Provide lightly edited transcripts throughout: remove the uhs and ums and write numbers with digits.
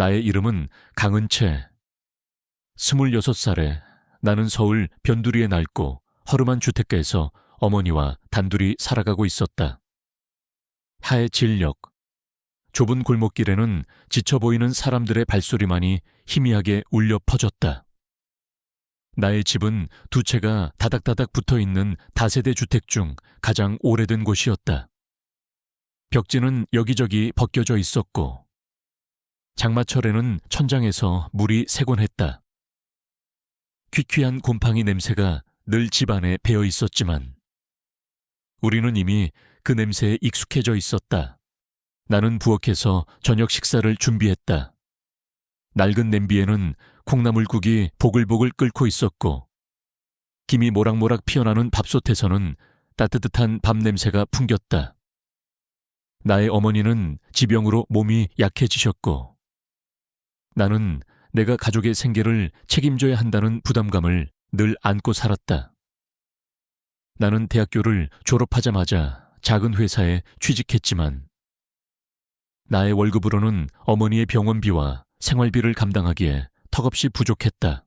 나의 이름은 강은채. 26살에 나는 서울 변두리의 낡고 허름한 주택가에서 어머니와 단둘이 살아가고 있었다. 하의 진력. 좁은 골목길에는 지쳐 보이는 사람들의 발소리만이 희미하게 울려 퍼졌다. 나의 집은 두 채가 다닥다닥 붙어있는 다세대 주택 중 가장 오래된 곳이었다. 벽지는 여기저기 벗겨져 있었고 장마철에는 천장에서 물이 새곤 했다. 퀴퀴한 곰팡이 냄새가 늘 집안에 배어 있었지만 우리는 이미 그 냄새에 익숙해져 있었다. 나는 부엌에서 저녁 식사를 준비했다. 낡은 냄비에는 콩나물국이 보글보글 끓고 있었고 김이 모락모락 피어나는 밥솥에서는 따뜻한 밥 냄새가 풍겼다. 나의 어머니는 지병으로 몸이 약해지셨고 나는 내가 가족의 생계를 책임져야 한다는 부담감을 늘 안고 살았다. 나는 대학교를 졸업하자마자 작은 회사에 취직했지만 나의 월급으로는 어머니의 병원비와 생활비를 감당하기에 턱없이 부족했다.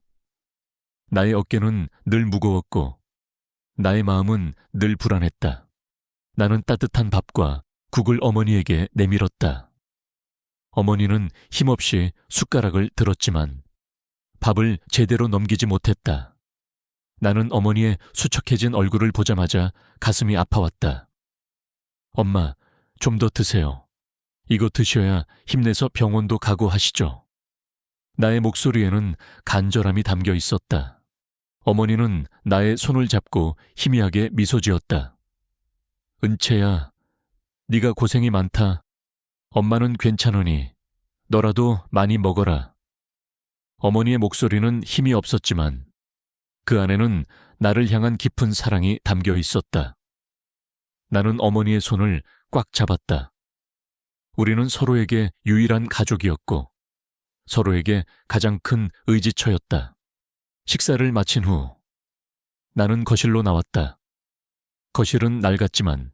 나의 어깨는 늘 무거웠고 나의 마음은 늘 불안했다. 나는 따뜻한 밥과 국을 어머니에게 내밀었다. 어머니는 힘없이 숟가락을 들었지만 밥을 제대로 넘기지 못했다. 나는 어머니의 수척해진 얼굴을 보자마자 가슴이 아파왔다. 엄마, 좀 더 드세요. 이거 드셔야 힘내서 병원도 가고 하시죠. 나의 목소리에는 간절함이 담겨 있었다. 어머니는 나의 손을 잡고 희미하게 미소 지었다. 은채야, 네가 고생이 많다. 엄마는 괜찮으니 너라도 많이 먹어라. 어머니의 목소리는 힘이 없었지만 그 안에는 나를 향한 깊은 사랑이 담겨 있었다. 나는 어머니의 손을 꽉 잡았다. 우리는 서로에게 유일한 가족이었고 서로에게 가장 큰 의지처였다. 식사를 마친 후 나는 거실로 나왔다. 거실은 낡았지만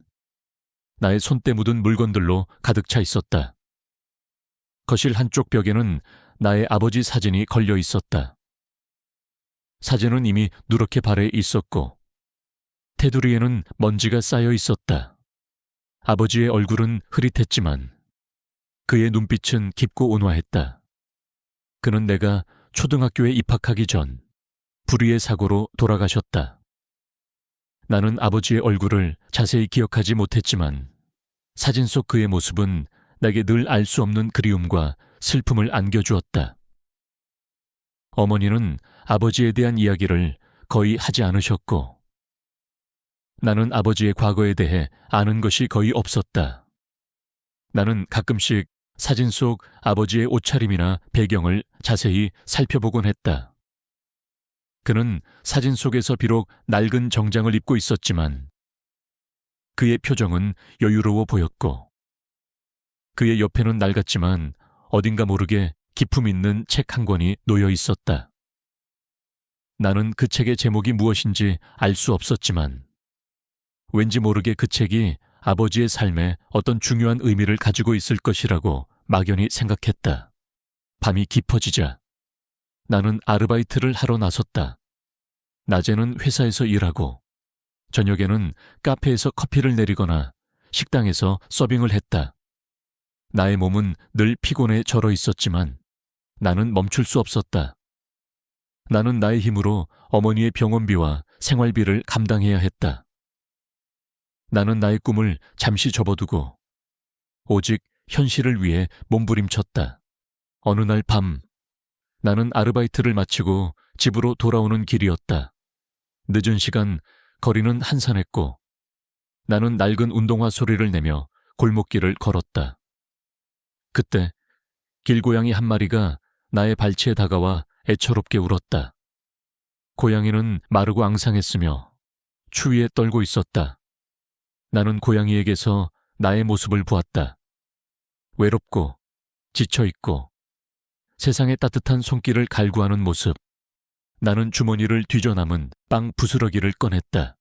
나의 손때 묻은 물건들로 가득 차 있었다. 거실 한쪽 벽에는 나의 아버지 사진이 걸려 있었다. 사진은 이미 누렇게 발해 있었고 테두리에는 먼지가 쌓여 있었다. 아버지의 얼굴은 흐릿했지만 그의 눈빛은 깊고 온화했다. 그는 내가 초등학교에 입학하기 전 불의의 사고로 돌아가셨다. 나는 아버지의 얼굴을 자세히 기억하지 못했지만 사진 속 그의 모습은 내게 늘 알 수 없는 그리움과 슬픔을 안겨주었다. 어머니는 아버지에 대한 이야기를 거의 하지 않으셨고 나는 아버지의 과거에 대해 아는 것이 거의 없었다. 나는 가끔씩 사진 속 아버지의 옷차림이나 배경을 자세히 살펴보곤 했다. 그는 사진 속에서 비록 낡은 정장을 입고 있었지만 그의 표정은 여유로워 보였고 그의 옆에는 낡았지만 어딘가 모르게 기품 있는 책 한 권이 놓여 있었다. 나는 그 책의 제목이 무엇인지 알 수 없었지만 왠지 모르게 그 책이 아버지의 삶에 어떤 중요한 의미를 가지고 있을 것이라고 막연히 생각했다. 밤이 깊어지자 나는 아르바이트를 하러 나섰다. 낮에는 회사에서 일하고 저녁에는 카페에서 커피를 내리거나 식당에서 서빙을 했다. 나의 몸은 늘 피곤에 절어 있었지만 나는 멈출 수 없었다. 나는 나의 힘으로 어머니의 병원비와 생활비를 감당해야 했다. 나는 나의 꿈을 잠시 접어두고 오직 현실을 위해 몸부림쳤다. 어느 날 밤 나는 아르바이트를 마치고 집으로 돌아오는 길이었다. 늦은 시간 거리는 한산했고 나는 낡은 운동화 소리를 내며 골목길을 걸었다. 그때 길고양이 한 마리가 나의 발치에 다가와 애처롭게 울었다. 고양이는 마르고 앙상했으며 추위에 떨고 있었다. 나는 고양이에게서 나의 모습을 보았다. 외롭고 지쳐있고 세상의 따뜻한 손길을 갈구하는 모습. 나는 주머니를 뒤져 남은 빵 부스러기를 꺼냈다.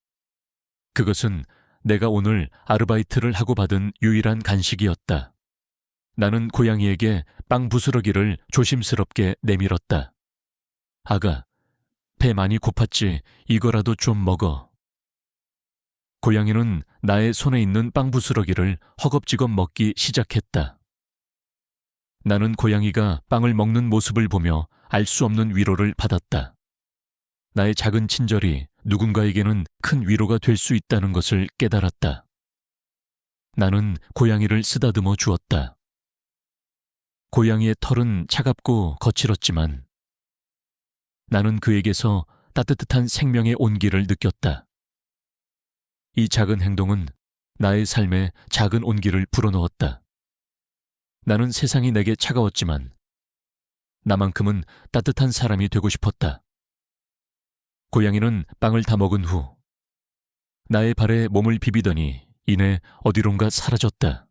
그것은 내가 오늘 아르바이트를 하고 받은 유일한 간식이었다. 나는 고양이에게 빵 부스러기를 조심스럽게 내밀었다. 아가, 배 많이 고팠지. 이거라도 좀 먹어. 고양이는 나의 손에 있는 빵 부스러기를 허겁지겁 먹기 시작했다. 나는 고양이가 빵을 먹는 모습을 보며 알 수 없는 위로를 받았다. 나의 작은 친절이 누군가에게는 큰 위로가 될 수 있다는 것을 깨달았다. 나는 고양이를 쓰다듬어 주었다. 고양이의 털은 차갑고 거칠었지만 나는 그에게서 따뜻한 생명의 온기를 느꼈다. 이 작은 행동은 나의 삶에 작은 온기를 불어넣었다. 나는 세상이 내게 차가웠지만 나만큼은 따뜻한 사람이 되고 싶었다. 고양이는 빵을 다 먹은 후 나의 발에 몸을 비비더니 이내 어디론가 사라졌다.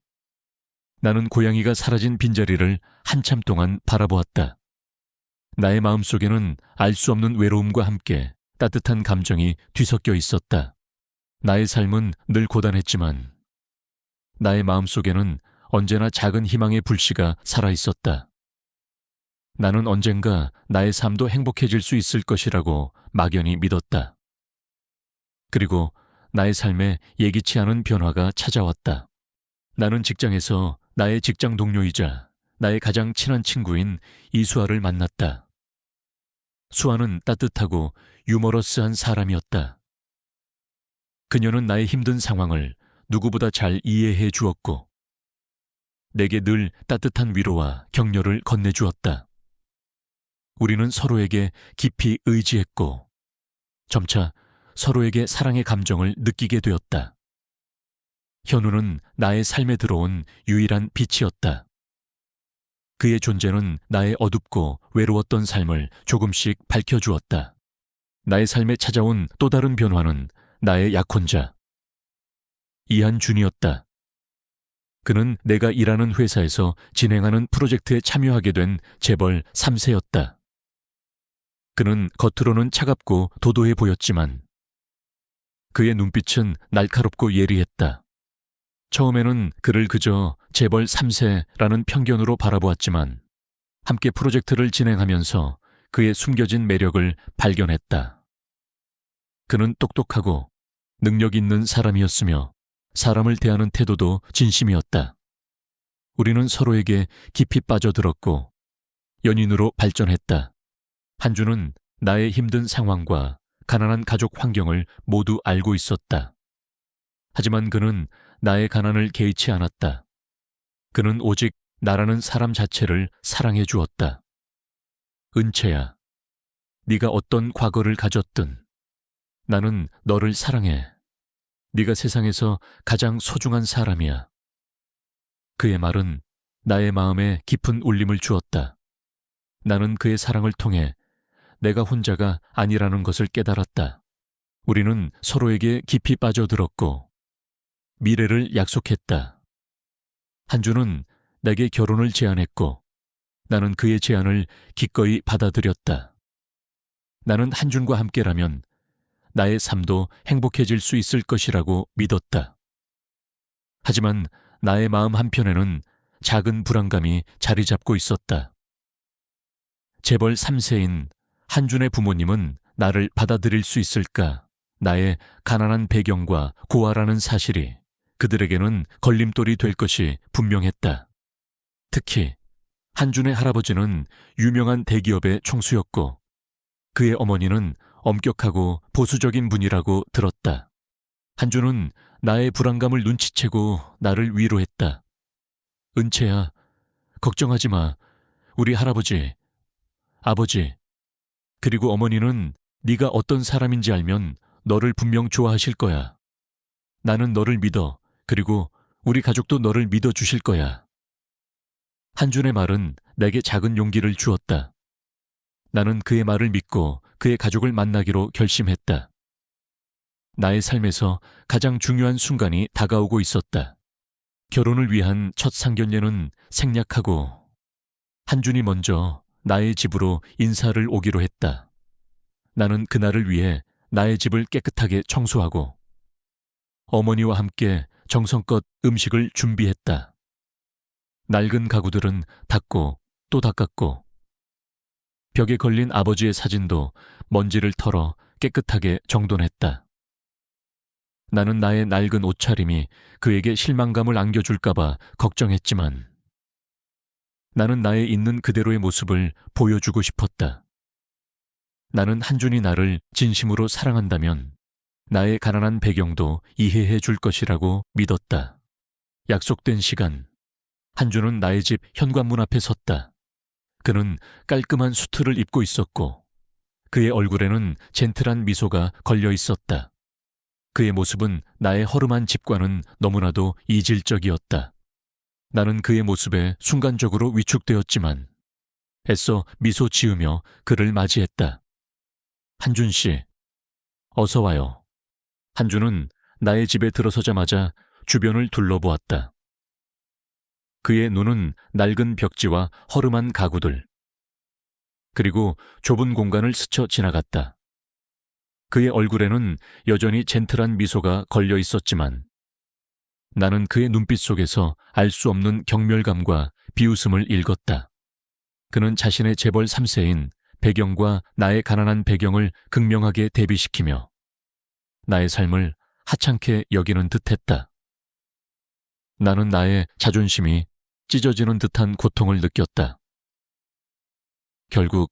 나는 고양이가 사라진 빈자리를 한참 동안 바라보았다. 나의 마음속에는 알 수 없는 외로움과 함께 따뜻한 감정이 뒤섞여 있었다. 나의 삶은 늘 고단했지만 나의 마음속에는 언제나 작은 희망의 불씨가 살아있었다. 나는 언젠가 나의 삶도 행복해질 수 있을 것이라고 막연히 믿었다. 그리고 나의 삶에 예기치 않은 변화가 찾아왔다. 나는 직장에서 나의 직장 동료이자 나의 가장 친한 친구인 이수아를 만났다. 수아는 따뜻하고 유머러스한 사람이었다. 그녀는 나의 힘든 상황을 누구보다 잘 이해해 주었고 내게 늘 따뜻한 위로와 격려를 건네주었다. 우리는 서로에게 깊이 의지했고 점차 서로에게 사랑의 감정을 느끼게 되었다. 현우는 나의 삶에 들어온 유일한 빛이었다. 그의 존재는 나의 어둡고 외로웠던 삶을 조금씩 밝혀주었다. 나의 삶에 찾아온 또 다른 변화는 나의 약혼자 이한준이었다. 그는 내가 일하는 회사에서 진행하는 프로젝트에 참여하게 된 재벌 3세였다. 그는 겉으로는 차갑고 도도해 보였지만 그의 눈빛은 날카롭고 예리했다. 처음에는 그를 그저 재벌 3세라는 편견으로 바라보았지만 함께 프로젝트를 진행하면서 그의 숨겨진 매력을 발견했다. 그는 똑똑하고 능력 있는 사람이었으며 사람을 대하는 태도도 진심이었다. 우리는 서로에게 깊이 빠져들었고 연인으로 발전했다. 한주는 나의 힘든 상황과 가난한 가족 환경을 모두 알고 있었다. 하지만 그는 나의 가난을 개의치 않았다. 그는 오직 나라는 사람 자체를 사랑해 주었다. 은채야, 네가 어떤 과거를 가졌든 나는 너를 사랑해. 네가 세상에서 가장 소중한 사람이야. 그의 말은 나의 마음에 깊은 울림을 주었다. 나는 그의 사랑을 통해 내가 혼자가 아니라는 것을 깨달았다. 우리는 서로에게 깊이 빠져들었고 미래를 약속했다. 한주는 내게 결혼을 제안했고 나는 그의 제안을 기꺼이 받아들였다. 나는 한준과 함께라면 나의 삶도 행복해질 수 있을 것이라고 믿었다. 하지만 나의 마음 한편에는 작은 불안감이 자리 잡고 있었다. 재벌 3세인 한준의 부모님은 나를 받아들일 수 있을까? 나의 가난한 배경과 고아라는 사실이 그들에게는 걸림돌이 될 것이 분명했다. 특히 한준의 할아버지는 유명한 대기업의 총수였고 그의 어머니는 엄격하고 보수적인 분이라고 들었다. 한준은 나의 불안감을 눈치채고 나를 위로했다. 은채야, 걱정하지 마. 우리 할아버지, 아버지, 그리고 어머니는 네가 어떤 사람인지 알면 너를 분명 좋아하실 거야. 나는 너를 믿어. 그리고 우리 가족도 너를 믿어주실 거야. 한준의 말은 내게 작은 용기를 주었다. 나는 그의 말을 믿고 그의 가족을 만나기로 결심했다. 나의 삶에서 가장 중요한 순간이 다가오고 있었다. 결혼을 위한 첫 상견례는 생략하고 한준이 먼저 나의 집으로 인사를 오기로 했다. 나는 그날을 위해 나의 집을 깨끗하게 청소하고 어머니와 함께 정성껏 음식을 준비했다. 낡은 가구들은 닦고 또 닦았고 벽에 걸린 아버지의 사진도 먼지를 털어 깨끗하게 정돈했다. 나는 나의 낡은 옷차림이 그에게 실망감을 안겨줄까봐 걱정했지만 나는 나의 있는 그대로의 모습을 보여주고 싶었다. 나는 한준이 나를 진심으로 사랑한다면 나의 가난한 배경도 이해해 줄 것이라고 믿었다. 약속된 시간, 한준은 나의 집 현관문 앞에 섰다. 그는 깔끔한 수트를 입고 있었고 그의 얼굴에는 젠틀한 미소가 걸려 있었다. 그의 모습은 나의 허름한 집과는 너무나도 이질적이었다. 나는 그의 모습에 순간적으로 위축되었지만 애써 미소 지으며 그를 맞이했다. 한준 씨, 어서 와요. 한준은 나의 집에 들어서자마자 주변을 둘러보았다. 그의 눈은 낡은 벽지와 허름한 가구들, 그리고 좁은 공간을 스쳐 지나갔다. 그의 얼굴에는 여전히 젠틀한 미소가 걸려 있었지만 나는 그의 눈빛 속에서 알 수 없는 경멸감과 비웃음을 읽었다. 그는 자신의 재벌 3세인 배경과 나의 가난한 배경을 극명하게 대비시키며 나의 삶을 하찮게 여기는 듯했다. 나는 나의 자존심이 찢어지는 듯한 고통을 느꼈다. 결국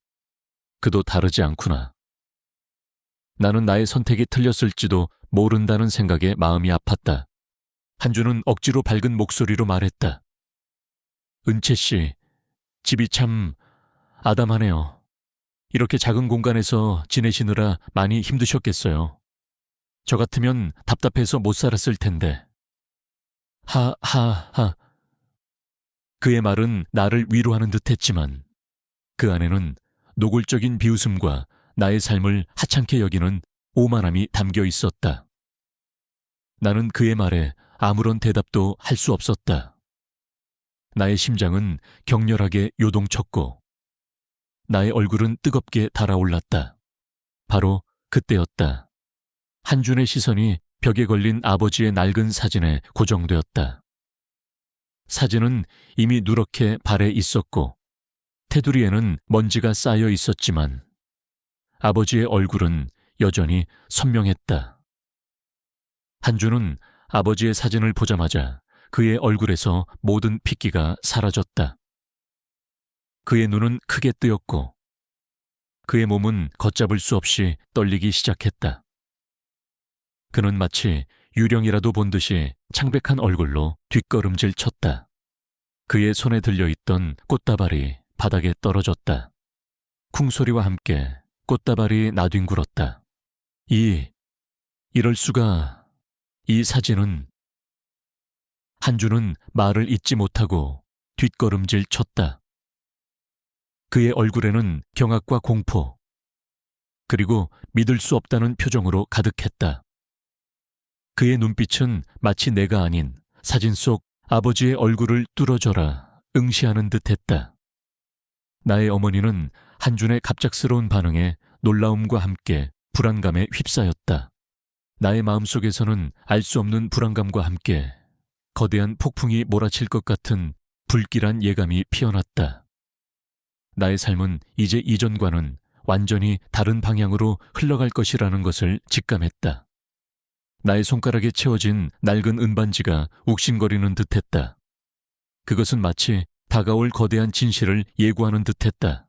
그도 다르지 않구나. 나는 나의 선택이 틀렸을지도 모른다는 생각에 마음이 아팠다. 한준은 억지로 밝은 목소리로 말했다. 은채 씨, 집이 참 아담하네요. 이렇게 작은 공간에서 지내시느라 많이 힘드셨겠어요. 저 같으면 답답해서 못 살았을 텐데. 하하하. 그의 말은 나를 위로하는 듯했지만 그 안에는 노골적인 비웃음과 나의 삶을 하찮게 여기는 오만함이 담겨 있었다. 나는 그의 말에 아무런 대답도 할 수 없었다. 나의 심장은 격렬하게 요동쳤고 나의 얼굴은 뜨겁게 달아올랐다. 바로 그때였다. 한준의 시선이 벽에 걸린 아버지의 낡은 사진에 고정되었다. 사진은 이미 누렇게 발에 있었고 테두리에는 먼지가 쌓여 있었지만 아버지의 얼굴은 여전히 선명했다. 한준은 아버지의 사진을 보자마자 그의 얼굴에서 모든 핏기가 사라졌다. 그의 눈은 크게 뜨였고 그의 몸은 걷잡을 수 없이 떨리기 시작했다. 그는 마치 유령이라도 본 듯이 창백한 얼굴로 뒷걸음질 쳤다. 그의 손에 들려있던 꽃다발이 바닥에 떨어졌다. 쿵소리와 함께 꽃다발이 나뒹굴었다. 이럴 수가... 이 사진은... 한준은 말을 잇지 못하고 뒷걸음질 쳤다. 그의 얼굴에는 경악과 공포, 그리고 믿을 수 없다는 표정으로 가득했다. 그의 눈빛은 마치 내가 아닌 사진 속 아버지의 얼굴을 뚫어져라 응시하는 듯했다. 나의 어머니는 한준의 갑작스러운 반응에 놀라움과 함께 불안감에 휩싸였다. 나의 마음속에서는 알 수 없는 불안감과 함께 거대한 폭풍이 몰아칠 것 같은 불길한 예감이 피어났다. 나의 삶은 이제 이전과는 완전히 다른 방향으로 흘러갈 것이라는 것을 직감했다. 나의 손가락에 채워진 낡은 은반지가 욱신거리는 듯했다. 그것은 마치 다가올 거대한 진실을 예고하는 듯했다.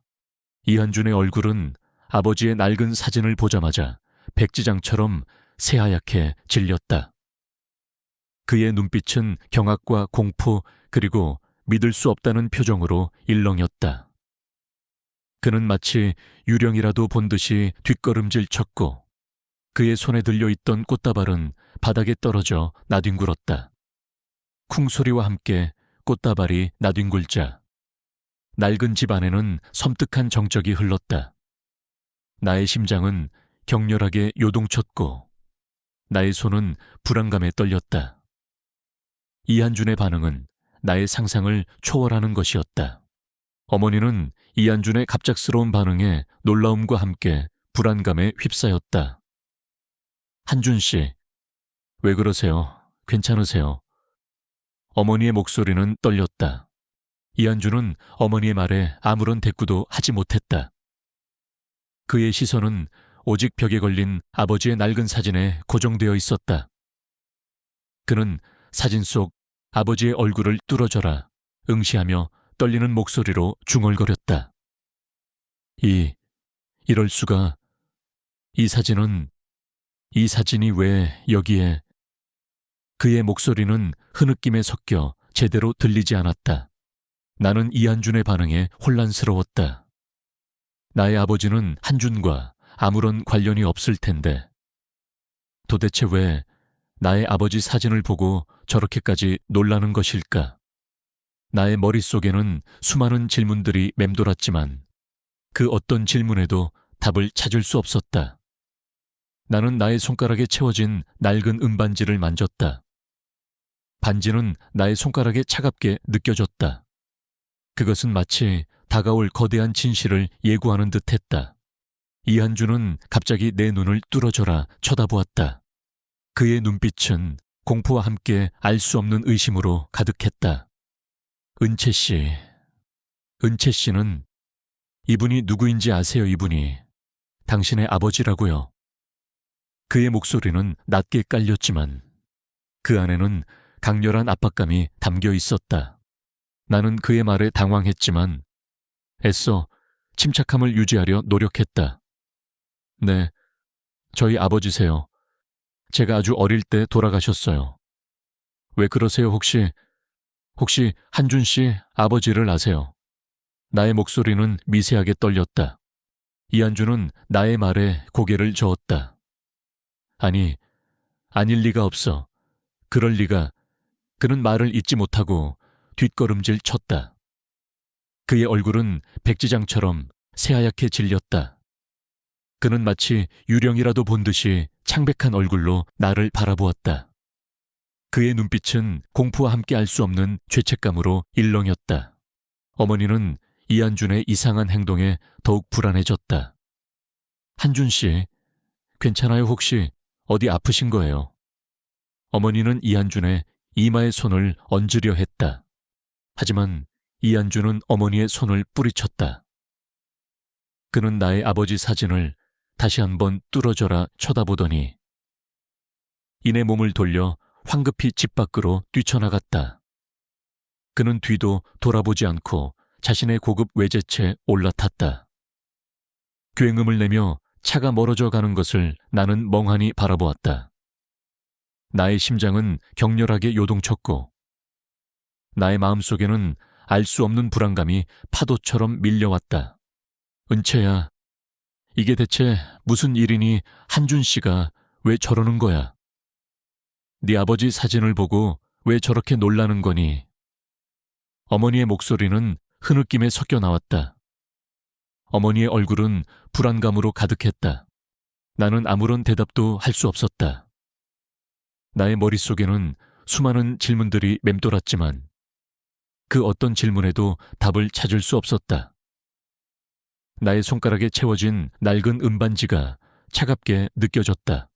이한준의 얼굴은 아버지의 낡은 사진을 보자마자 백지장처럼 새하얗게 질렸다. 그의 눈빛은 경악과 공포 그리고 믿을 수 없다는 표정으로 일렁였다. 그는 마치 유령이라도 본 듯이 뒷걸음질 쳤고 그의 손에 들려있던 꽃다발은 바닥에 떨어져 나뒹굴었다. 쿵소리와 함께 꽃다발이 나뒹굴자 낡은 집 안에는 섬뜩한 정적이 흘렀다. 나의 심장은 격렬하게 요동쳤고 나의 손은 불안감에 떨렸다. 이한준의 반응은 나의 상상을 초월하는 것이었다. 어머니는 이한준의 갑작스러운 반응에 놀라움과 함께 불안감에 휩싸였다. 한준 씨, 왜 그러세요? 괜찮으세요? 어머니의 목소리는 떨렸다. 이한주는 어머니의 말에 아무런 대꾸도 하지 못했다. 그의 시선은 오직 벽에 걸린 아버지의 낡은 사진에 고정되어 있었다. 그는 사진 속 아버지의 얼굴을 뚫어져라 응시하며 떨리는 목소리로 중얼거렸다. 이럴 수가. 이 사진이 왜 여기에. 그의 목소리는 흐느낌에 섞여 제대로 들리지 않았다. 나는 이한준의 반응에 혼란스러웠다. 나의 아버지는 한준과 아무런 관련이 없을 텐데 도대체 왜 나의 아버지 사진을 보고 저렇게까지 놀라는 것일까? 나의 머릿속에는 수많은 질문들이 맴돌았지만 그 어떤 질문에도 답을 찾을 수 없었다. 나는 나의 손가락에 채워진 낡은 은반지를 만졌다. 반지는 나의 손가락에 차갑게 느껴졌다. 그것은 마치 다가올 거대한 진실을 예고하는 듯했다. 이한주는 갑자기 내 눈을 뚫어져라 쳐다보았다. 그의 눈빛은 공포와 함께 알 수 없는 의심으로 가득했다. 은채 씨는 이분이 누구인지 아세요? 이분이 당신의 아버지라고요. 그의 목소리는 낮게 깔렸지만 그 안에는 강렬한 압박감이 담겨 있었다. 나는 그의 말에 당황했지만 애써 침착함을 유지하려 노력했다. 네, 저희 아버지세요. 제가 아주 어릴 때 돌아가셨어요. 왜 그러세요? 혹시 한준 씨 아버지를 아세요? 나의 목소리는 미세하게 떨렸다. 이한준은 나의 말에 고개를 저었다. 아닐 리가 없어. 그럴 리가. 그는 말을 잇지 못하고 뒷걸음질 쳤다. 그의 얼굴은 백지장처럼 새하얗게 질렸다. 그는 마치 유령이라도 본 듯이 창백한 얼굴로 나를 바라보았다. 그의 눈빛은 공포와 함께 알 수 없는 죄책감으로 일렁였다. 어머니는 이한준의 이상한 행동에 더욱 불안해졌다. 한준 씨, 괜찮아요? 혹시 어디 아프신 거예요? 어머니는 이한준의 이마에 손을 얹으려 했다. 하지만 이한준은 어머니의 손을 뿌리쳤다. 그는 나의 아버지 사진을 다시 한번 뚫어져라 쳐다보더니 이내 몸을 돌려 황급히 집 밖으로 뛰쳐나갔다. 그는 뒤도 돌아보지 않고 자신의 고급 외제차에 올라탔다. 굉음을 내며 차가 멀어져 가는 것을 나는 멍하니 바라보았다. 나의 심장은 격렬하게 요동쳤고 나의 마음속에는 알 수 없는 불안감이 파도처럼 밀려왔다. 은채야, 이게 대체 무슨 일이니? 한준 씨가 왜 저러는 거야? 네 아버지 사진을 보고 왜 저렇게 놀라는 거니? 어머니의 목소리는 흐느낌에 섞여 나왔다. 어머니의 얼굴은 불안감으로 가득했다. 나는 아무런 대답도 할 수 없었다. 나의 머릿속에는 수많은 질문들이 맴돌았지만 그 어떤 질문에도 답을 찾을 수 없었다. 나의 손가락에 채워진 낡은 은반지가 차갑게 느껴졌다.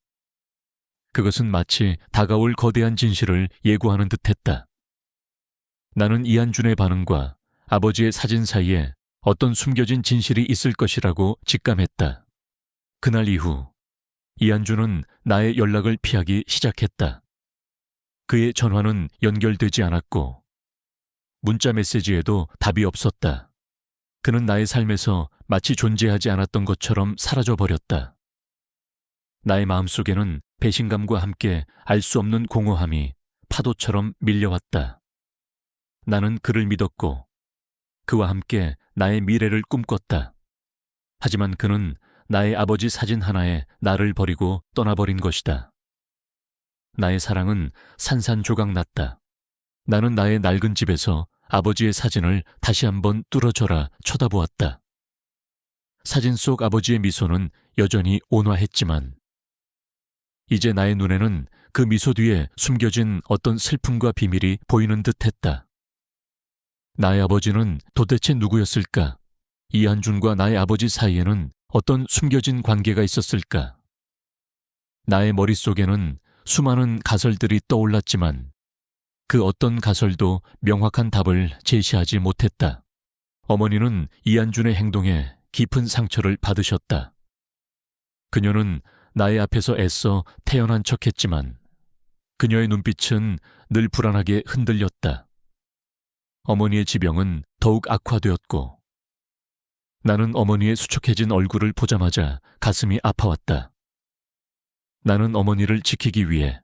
그것은 마치 다가올 거대한 진실을 예고하는 듯했다. 나는 이한준의 반응과 아버지의 사진 사이에 어떤 숨겨진 진실이 있을 것이라고 직감했다. 그날 이후 이한준은 나의 연락을 피하기 시작했다. 그의 전화는 연결되지 않았고 문자 메시지에도 답이 없었다. 그는 나의 삶에서 마치 존재하지 않았던 것처럼 사라져버렸다. 나의 마음속에는 배신감과 함께 알 수 없는 공허함이 파도처럼 밀려왔다. 나는 그를 믿었고 그와 함께 나의 미래를 꿈꿨다. 하지만 그는 나의 아버지 사진 하나에 나를 버리고 떠나버린 것이다. 나의 사랑은 산산조각났다. 나는 나의 낡은 집에서 아버지의 사진을 다시 한번 뚫어져라 쳐다보았다. 사진 속 아버지의 미소는 여전히 온화했지만 이제 나의 눈에는 그 미소 뒤에 숨겨진 어떤 슬픔과 비밀이 보이는 듯했다. 나의 아버지는 도대체 누구였을까? 이한준과 나의 아버지 사이에는 어떤 숨겨진 관계가 있었을까? 나의 머릿속에는 수많은 가설들이 떠올랐지만 그 어떤 가설도 명확한 답을 제시하지 못했다. 어머니는 이한준의 행동에 깊은 상처를 받으셨다. 그녀는 나의 앞에서 애써 태연한 척했지만 그녀의 눈빛은 늘 불안하게 흔들렸다. 어머니의 지병은 더욱 악화되었고 나는 어머니의 수척해진 얼굴을 보자마자 가슴이 아파왔다. 나는 어머니를 지키기 위해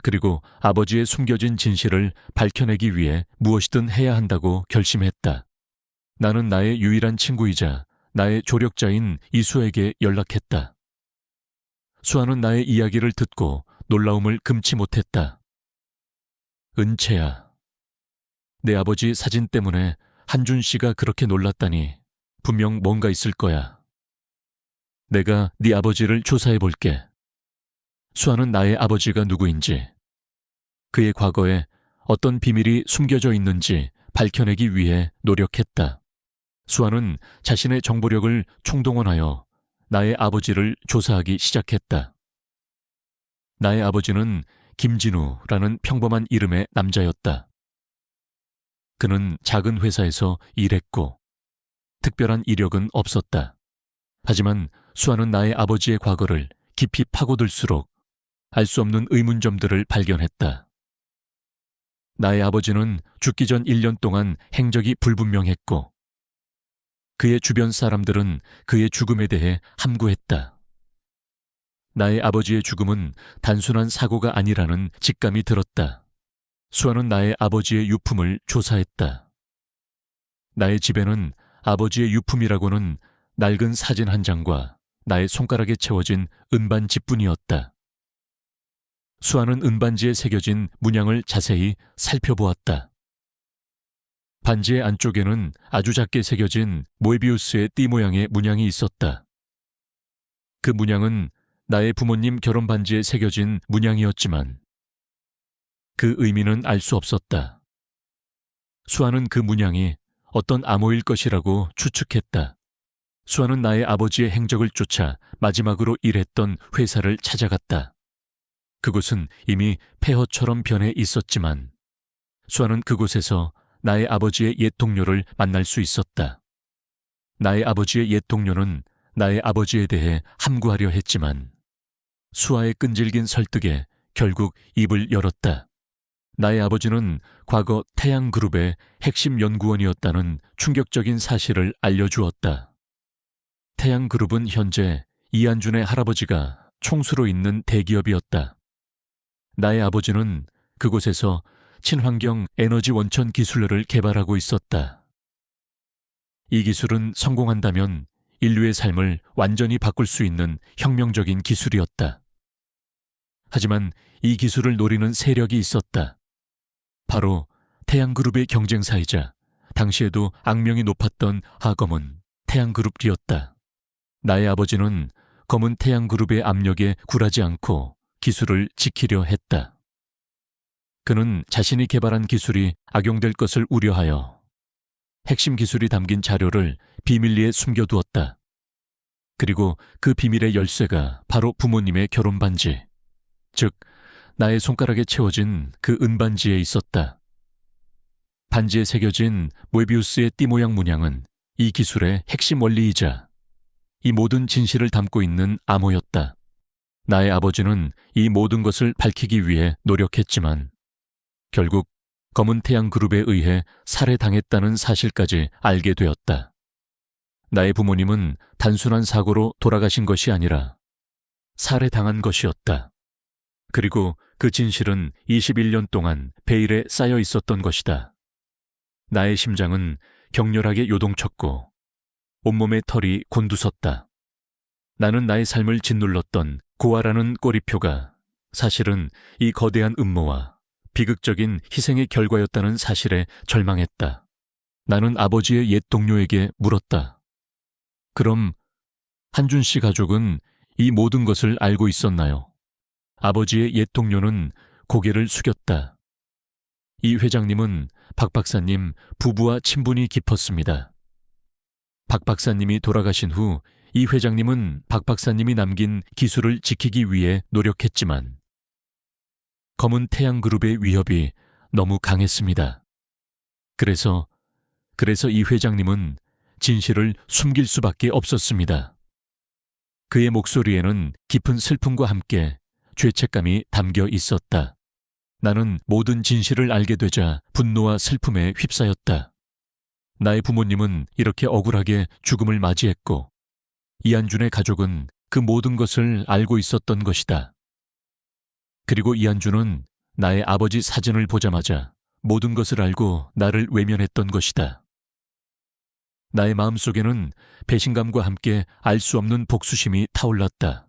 그리고 아버지의 숨겨진 진실을 밝혀내기 위해 무엇이든 해야 한다고 결심했다. 나는 나의 유일한 친구이자 나의 조력자인 이수에게 연락했다. 수아는 나의 이야기를 듣고 놀라움을 금치 못했다. 은채야, 내 아버지 사진 때문에 한준 씨가 그렇게 놀랐다니 분명 뭔가 있을 거야. 내가 네 아버지를 조사해 볼게. 수아는 나의 아버지가 누구인지, 그의 과거에 어떤 비밀이 숨겨져 있는지 밝혀내기 위해 노력했다. 수아는 자신의 정보력을 총동원하여 나의 아버지를 조사하기 시작했다. 나의 아버지는 김진우라는 평범한 이름의 남자였다. 그는 작은 회사에서 일했고 특별한 이력은 없었다. 하지만 수아는 나의 아버지의 과거를 깊이 파고들수록 알 수 없는 의문점들을 발견했다. 나의 아버지는 죽기 전 1년 동안 행적이 불분명했고 그의 주변 사람들은 그의 죽음에 대해 함구했다. 나의 아버지의 죽음은 단순한 사고가 아니라는 직감이 들었다. 수아는 나의 아버지의 유품을 조사했다. 나의 집에는 아버지의 유품이라고는 낡은 사진 한 장과 나의 손가락에 채워진 은반지뿐이었다. 수아는 은반지에 새겨진 문양을 자세히 살펴보았다. 반지의 안쪽에는 아주 작게 새겨진 모에비우스의 띠 모양의 문양이 있었다. 그 문양은 나의 부모님 결혼 반지에 새겨진 문양이었지만 그 의미는 알 수 없었다. 수아는 그 문양이 어떤 암호일 것이라고 추측했다. 수아는 나의 아버지의 행적을 쫓아 마지막으로 일했던 회사를 찾아갔다. 그곳은 이미 폐허처럼 변해 있었지만 수아는 그곳에서 나의 아버지의 옛 동료를 만날 수 있었다. 나의 아버지의 옛 동료는 나의 아버지에 대해 함구하려 했지만 수아의 끈질긴 설득에 결국 입을 열었다. 나의 아버지는 과거 태양그룹의 핵심 연구원이었다는 충격적인 사실을 알려주었다. 태양그룹은 현재 이한준의 할아버지가 총수로 있는 대기업이었다. 나의 아버지는 그곳에서 친환경 에너지 원천 기술을 개발하고 있었다. 이 기술은 성공한다면 인류의 삶을 완전히 바꿀 수 있는 혁명적인 기술이었다. 하지만 이 기술을 노리는 세력이 있었다. 바로 태양그룹의 경쟁사이자 당시에도 악명이 높았던 하검은 태양그룹이었다. 나의 아버지는 검은 태양그룹의 압력에 굴하지 않고 기술을 지키려 했다. 그는 자신이 개발한 기술이 악용될 것을 우려하여 핵심 기술이 담긴 자료를 비밀리에 숨겨두었다. 그리고 그 비밀의 열쇠가 바로 부모님의 결혼 반지, 즉 나의 손가락에 채워진 그 은반지에 있었다. 반지에 새겨진 모에비우스의 띠 모양 문양은 이 기술의 핵심 원리이자 이 모든 진실을 담고 있는 암호였다. 나의 아버지는 이 모든 것을 밝히기 위해 노력했지만 결국 검은 태양 그룹에 의해 살해당했다는 사실까지 알게 되었다. 나의 부모님은 단순한 사고로 돌아가신 것이 아니라 살해당한 것이었다. 그리고 그 진실은 21년 동안 베일에 쌓여 있었던 것이다. 나의 심장은 격렬하게 요동쳤고 온몸의 털이 곤두섰다. 나는 나의 삶을 짓눌렀던 고아라는 꼬리표가 사실은 이 거대한 음모와 비극적인 희생의 결과였다는 사실에 절망했다. 나는 아버지의 옛 동료에게 물었다. 그럼 한준 씨 가족은 이 모든 것을 알고 있었나요? 아버지의 옛 동료는 고개를 숙였다. 이 회장님은 박 박사님 부부와 친분이 깊었습니다. 박 박사님이 돌아가신 후 이 회장님은 박 박사님이 남긴 기술을 지키기 위해 노력했지만 검은 태양그룹의 위협이 너무 강했습니다. 그래서 이 회장님은 진실을 숨길 수밖에 없었습니다. 그의 목소리에는 깊은 슬픔과 함께 죄책감이 담겨 있었다. 나는 모든 진실을 알게 되자 분노와 슬픔에 휩싸였다. 나의 부모님은 이렇게 억울하게 죽음을 맞이했고 이한준의 가족은 그 모든 것을 알고 있었던 것이다. 그리고 이한준은 나의 아버지 사진을 보자마자 모든 것을 알고 나를 외면했던 것이다. 나의 마음속에는 배신감과 함께 알 수 없는 복수심이 타올랐다.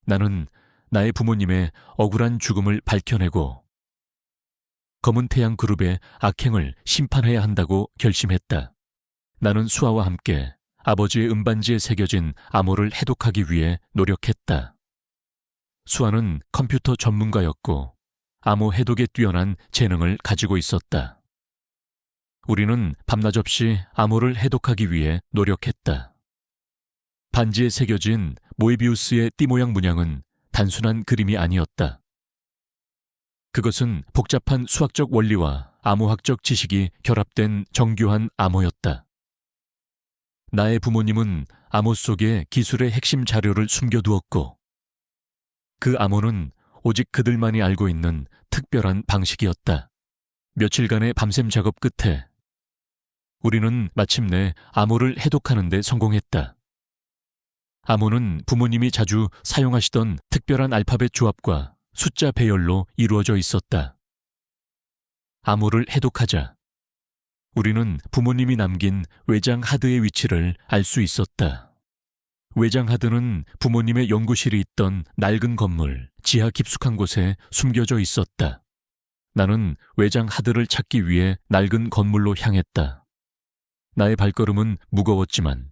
나는 나의 부모님의 억울한 죽음을 밝혀내고 검은 태양 그룹의 악행을 심판해야 한다고 결심했다. 나는 수아와 함께 아버지의 은반지에 새겨진 암호를 해독하기 위해 노력했다. 수아는 컴퓨터 전문가였고 암호 해독에 뛰어난 재능을 가지고 있었다. 우리는 밤낮 없이 암호를 해독하기 위해 노력했다. 반지에 새겨진 모에비우스의 띠 모양 문양은 단순한 그림이 아니었다. 그것은 복잡한 수학적 원리와 암호학적 지식이 결합된 정교한 암호였다. 나의 부모님은 암호 속에 기술의 핵심 자료를 숨겨두었고 그 암호는 오직 그들만이 알고 있는 특별한 방식이었다. 며칠간의 밤샘 작업 끝에 우리는 마침내 암호를 해독하는 데 성공했다. 암호는 부모님이 자주 사용하시던 특별한 알파벳 조합과 숫자 배열로 이루어져 있었다. 암호를 해독하자 우리는 부모님이 남긴 외장 하드의 위치를 알 수 있었다. 외장 하드는 부모님의 연구실이 있던 낡은 건물 지하 깊숙한 곳에 숨겨져 있었다. 나는 외장 하드를 찾기 위해 낡은 건물로 향했다. 나의 발걸음은 무거웠지만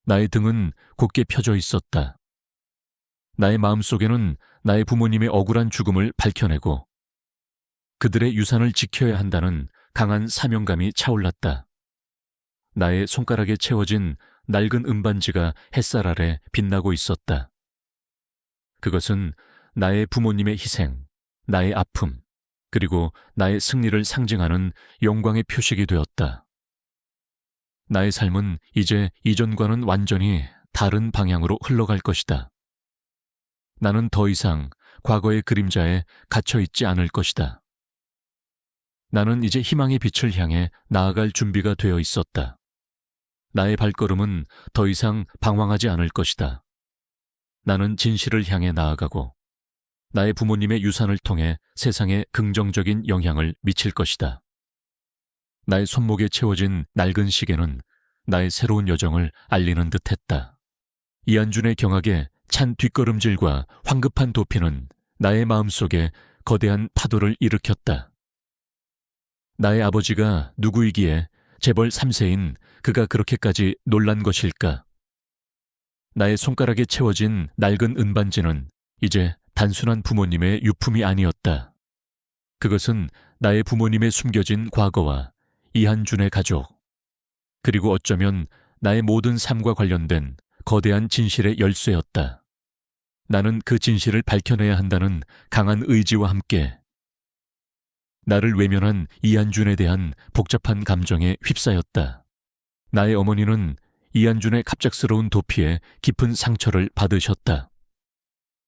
나의 등은 곧게 펴져 있었다. 나의 마음속에는 나의 부모님의 억울한 죽음을 밝혀내고 그들의 유산을 지켜야 한다는 강한 사명감이 차올랐다. 나의 손가락에 채워진 낡은 은반지가 햇살 아래 빛나고 있었다. 그것은 나의 부모님의 희생, 나의 아픔, 그리고 나의 승리를 상징하는 영광의 표식이 되었다. 나의 삶은 이제 이전과는 완전히 다른 방향으로 흘러갈 것이다. 나는 더 이상 과거의 그림자에 갇혀있지 않을 것이다. 나는 이제 희망의 빛을 향해 나아갈 준비가 되어 있었다. 나의 발걸음은 더 이상 방황하지 않을 것이다. 나는 진실을 향해 나아가고 나의 부모님의 유산을 통해 세상에 긍정적인 영향을 미칠 것이다. 나의 손목에 채워진 낡은 시계는 나의 새로운 여정을 알리는 듯했다. 이한준의 경악에 찬 뒷걸음질과 황급한 도피는 나의 마음속에 거대한 파도를 일으켰다. 나의 아버지가 누구이기에 재벌 3세인 그가 그렇게까지 놀란 것일까? 나의 손가락에 채워진 낡은 은반지는 이제 단순한 부모님의 유품이 아니었다. 그것은 나의 부모님의 숨겨진 과거와 이한준의 가족, 그리고 어쩌면 나의 모든 삶과 관련된 거대한 진실의 열쇠였다. 나는 그 진실을 밝혀내야 한다는 강한 의지와 함께 나를 외면한 이한준에 대한 복잡한 감정에 휩싸였다. 나의 어머니는 이한준의 갑작스러운 도피에 깊은 상처를 받으셨다.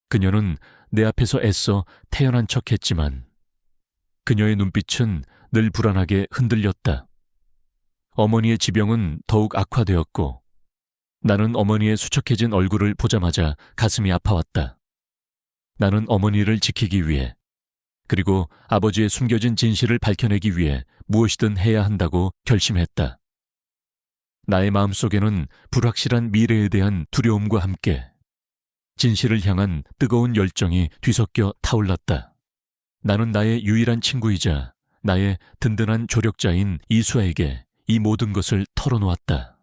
그녀는 내 앞에서 애써 태연한 척했지만 그녀의 눈빛은 늘 불안하게 흔들렸다. 어머니의 지병은 더욱 악화되었고 나는 어머니의 수척해진 얼굴을 보자마자 가슴이 아파왔다. 나는 어머니를 지키기 위해 그리고 아버지의 숨겨진 진실을 밝혀내기 위해 무엇이든 해야 한다고 결심했다. 나의 마음속에는 불확실한 미래에 대한 두려움과 함께 진실을 향한 뜨거운 열정이 뒤섞여 타올랐다. 나는 나의 유일한 친구이자 나의 든든한 조력자인 이수아에게 이 모든 것을 털어놓았다.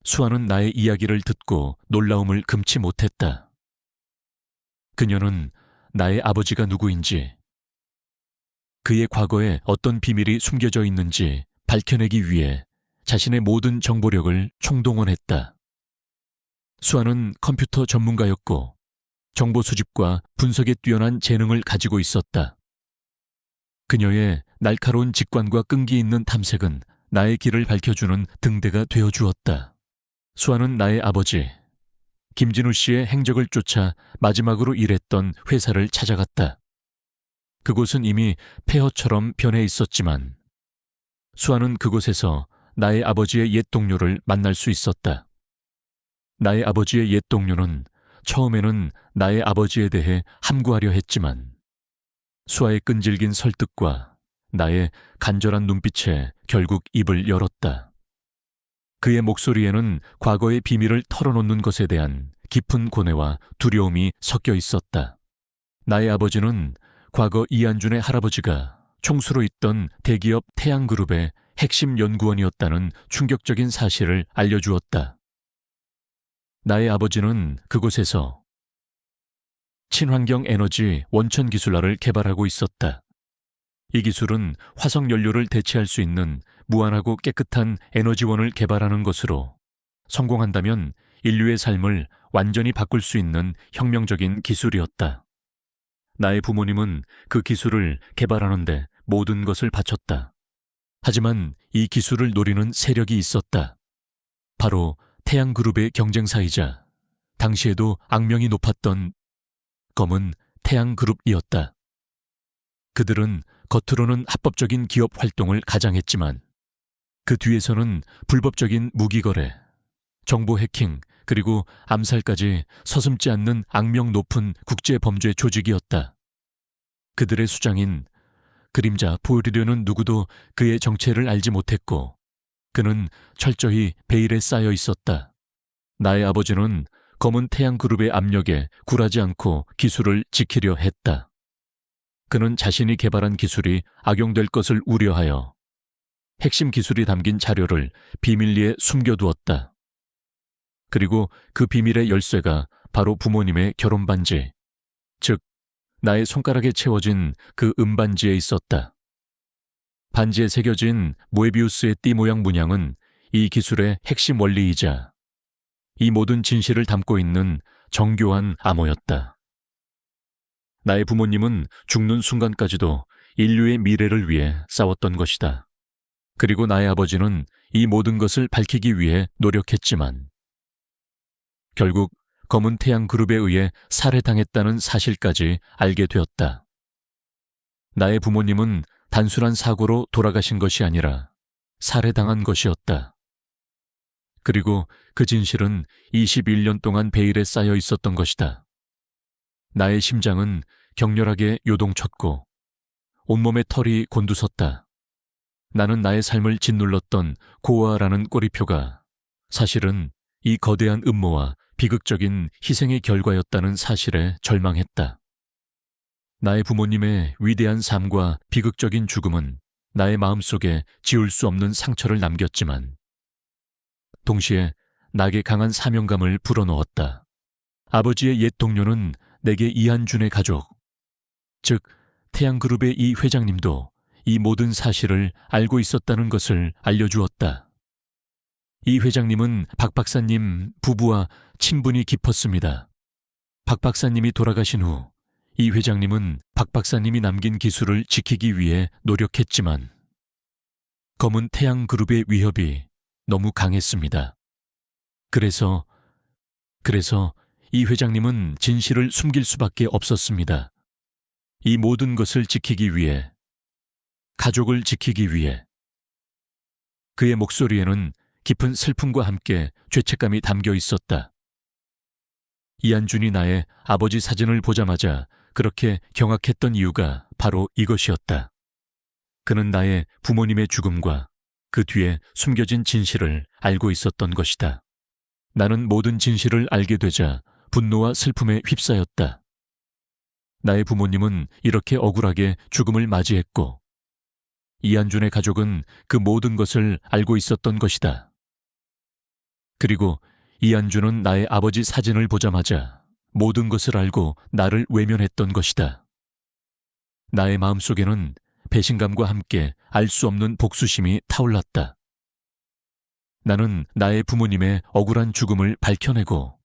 수아는 나의 이야기를 듣고 놀라움을 금치 못했다. 그녀는 나의 아버지가 누구인지, 그의 과거에 어떤 비밀이 숨겨져 있는지 밝혀내기 위해 자신의 모든 정보력을 총동원했다. 수아는 컴퓨터 전문가였고 정보 수집과 분석에 뛰어난 재능을 가지고 있었다. 그녀의 날카로운 직관과 끈기 있는 탐색은 나의 길을 밝혀주는 등대가 되어주었다. 수아는 나의 아버지, 김진우 씨의 행적을 쫓아 마지막으로 일했던 회사를 찾아갔다. 그곳은 이미 폐허처럼 변해 있었지만 수아는 그곳에서 나의 아버지의 옛 동료를 만날 수 있었다. 나의 아버지의 옛 동료는 처음에는 나의 아버지에 대해 함구하려 했지만 수아의 끈질긴 설득과 나의 간절한 눈빛에 결국 입을 열었다. 그의 목소리에는 과거의 비밀을 털어놓는 것에 대한 깊은 고뇌와 두려움이 섞여 있었다. 나의 아버지는 과거 이한준의 할아버지가 총수로 있던 대기업 태양그룹의 핵심 연구원이었다는 충격적인 사실을 알려주었다. 나의 아버지는 그곳에서 친환경 에너지 원천 기술화를 개발하고 있었다. 이 기술은 화석 연료를 대체할 수 있는 무한하고 깨끗한 에너지원을 개발하는 것으로 성공한다면 인류의 삶을 완전히 바꿀 수 있는 혁명적인 기술이었다. 나의 부모님은 그 기술을 개발하는 데 모든 것을 바쳤다. 하지만 이 기술을 노리는 세력이 있었다. 바로 태양그룹의 경쟁사이자 당시에도 악명이 높았던 검은 태양그룹이었다. 그들은 겉으로는 합법적인 기업 활동을 가장했지만 그 뒤에서는 불법적인 무기거래, 정보 해킹, 그리고 암살까지 서슴지 않는 악명 높은 국제범죄 조직이었다. 그들의 수장인 그림자 보리르는 누구도 그의 정체를 알지 못했고 그는 철저히 베일에 쌓여 있었다. 나의 아버지는 검은 태양그룹의 압력에 굴하지 않고 기술을 지키려 했다. 그는 자신이 개발한 기술이 악용될 것을 우려하여 핵심 기술이 담긴 자료를 비밀리에 숨겨두었다. 그리고 그 비밀의 열쇠가 바로 부모님의 결혼 반지, 즉 나의 손가락에 채워진 그 은반지에 있었다. 반지에 새겨진 모에비우스의 띠 모양 문양은 이 기술의 핵심 원리이자 이 모든 진실을 담고 있는 정교한 암호였다. 나의 부모님은 죽는 순간까지도 인류의 미래를 위해 싸웠던 것이다. 그리고 나의 아버지는 이 모든 것을 밝히기 위해 노력했지만 결국 검은 태양 그룹에 의해 살해당했다는 사실까지 알게 되었다. 나의 부모님은 단순한 사고로 돌아가신 것이 아니라 살해당한 것이었다. 그리고 그 진실은 21년 동안 베일에 쌓여 있었던 것이다. 나의 심장은 격렬하게 요동쳤고 온몸의 털이 곤두섰다. 나는 나의 삶을 짓눌렀던 고아라는 꼬리표가 사실은 이 거대한 음모와 비극적인 희생의 결과였다는 사실에 절망했다. 나의 부모님의 위대한 삶과 비극적인 죽음은 나의 마음속에 지울 수 없는 상처를 남겼지만 동시에 나에게 강한 사명감을 불어넣었다. 아버지의 옛 동료는 내게 이한준의 가족, 즉 태양그룹의 이 회장님도 이 모든 사실을 알고 있었다는 것을 알려주었다. 이 회장님은 박 박사님 부부와 친분이 깊었습니다. 박 박사님이 돌아가신 후 이 회장님은 박 박사님이 남긴 기술을 지키기 위해 노력했지만 검은 태양그룹의 위협이 너무 강했습니다. 그래서 이 회장님은 진실을 숨길 수밖에 없었습니다. 이 모든 것을 지키기 위해, 가족을 지키기 위해. 그의 목소리에는 깊은 슬픔과 함께 죄책감이 담겨 있었다. 이한준이 나의 아버지 사진을 보자마자 그렇게 경악했던 이유가 바로 이것이었다. 그는 나의 부모님의 죽음과 그 뒤에 숨겨진 진실을 알고 있었던 것이다. 나는 모든 진실을 알게 되자 분노와 슬픔에 휩싸였다. 나의 부모님은 이렇게 억울하게 죽음을 맞이했고 이한준의 가족은 그 모든 것을 알고 있었던 것이다. 그리고 이한준은 나의 아버지 사진을 보자마자 모든 것을 알고 나를 외면했던 것이다. 나의 마음속에는 배신감과 함께 알 수 없는 복수심이 타올랐다. 나는 나의 부모님의 억울한 죽음을 밝혀내고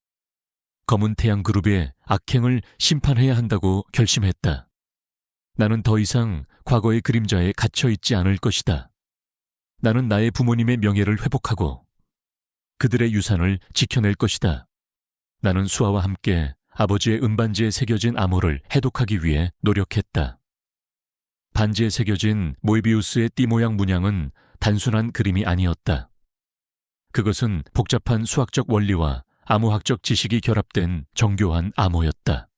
검은 태양 그룹의 악행을 심판해야 한다고 결심했다. 나는 더 이상 과거의 그림자에 갇혀 있지 않을 것이다. 나는 나의 부모님의 명예를 회복하고 그들의 유산을 지켜낼 것이다. 나는 수아와 함께 아버지의 은반지에 새겨진 암호를 해독하기 위해 노력했다. 반지에 새겨진 모에비우스의 띠 모양 문양은 단순한 그림이 아니었다. 그것은 복잡한 수학적 원리와 암호학적 지식이 결합된 정교한 암호였다.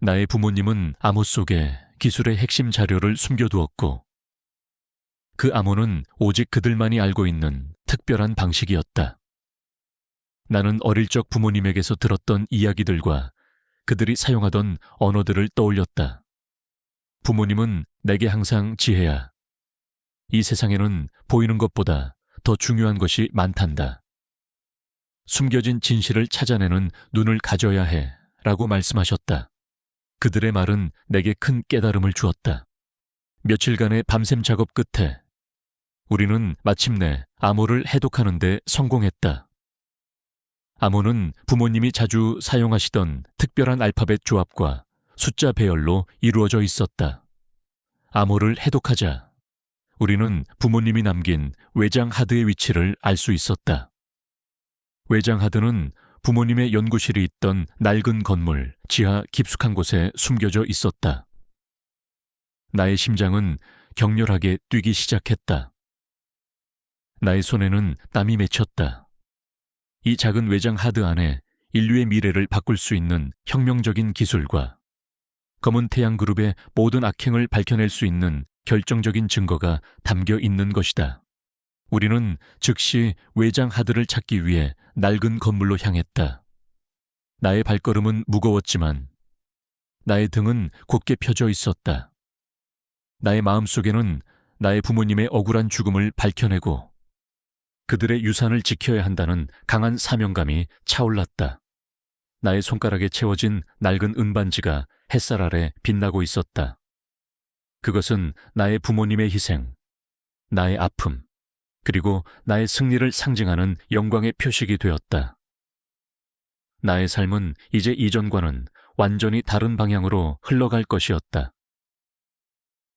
나의 부모님은 암호 속에 기술의 핵심 자료를 숨겨두었고 그 암호는 오직 그들만이 알고 있는 특별한 방식이었다. 나는 어릴 적 부모님에게서 들었던 이야기들과 그들이 사용하던 언어들을 떠올렸다. 부모님은 내게 항상 지혜야. 이 세상에는 보이는 것보다 더 중요한 것이 많단다. 숨겨진 진실을 찾아내는 눈을 가져야 해 라고 말씀하셨다. 그들의 말은 내게 큰 깨달음을 주었다. 며칠간의 밤샘 작업 끝에 우리는 마침내 암호를 해독하는 데 성공했다. 암호는 부모님이 자주 사용하시던 특별한 알파벳 조합과 숫자 배열로 이루어져 있었다. 암호를 해독하자 우리는 부모님이 남긴 외장 하드의 위치를 알 수 있었다. 외장 하드는 부모님의 연구실이 있던 낡은 건물 지하 깊숙한 곳에 숨겨져 있었다. 나의 심장은 격렬하게 뛰기 시작했다. 나의 손에는 땀이 맺혔다. 이 작은 외장 하드 안에 인류의 미래를 바꿀 수 있는 혁명적인 기술과 검은 태양 그룹의 모든 악행을 밝혀낼 수 있는 결정적인 증거가 담겨 있는 것이다. 우리는 즉시 외장 하드를 찾기 위해 낡은 건물로 향했다. 나의 발걸음은 무거웠지만 나의 등은 곧게 펴져 있었다. 나의 마음속에는 나의 부모님의 억울한 죽음을 밝혀내고 그들의 유산을 지켜야 한다는 강한 사명감이 차올랐다. 나의 손가락에 채워진 낡은 은반지가 햇살 아래 빛나고 있었다. 그것은 나의 부모님의 희생, 나의 아픔, 그리고 나의 승리를 상징하는 영광의 표식이 되었다. 나의 삶은 이제 이전과는 완전히 다른 방향으로 흘러갈 것이었다.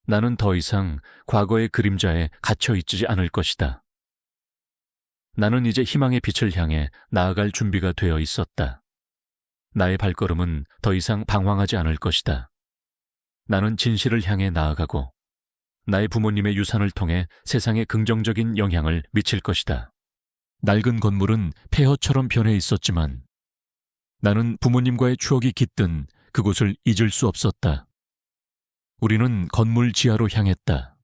나는 더 이상 과거의 그림자에 갇혀 있지 않을 것이다. 나는 이제 희망의 빛을 향해 나아갈 준비가 되어 있었다. 나의 발걸음은 더 이상 방황하지 않을 것이다. 나는 진실을 향해 나아가고 나의 부모님의 유산을 통해 세상에 긍정적인 영향을 미칠 것이다. 낡은 건물은 폐허처럼 변해 있었지만 나는 부모님과의 추억이 깃든 그곳을 잊을 수 없었다. 우리는 건물 지하로 향했다.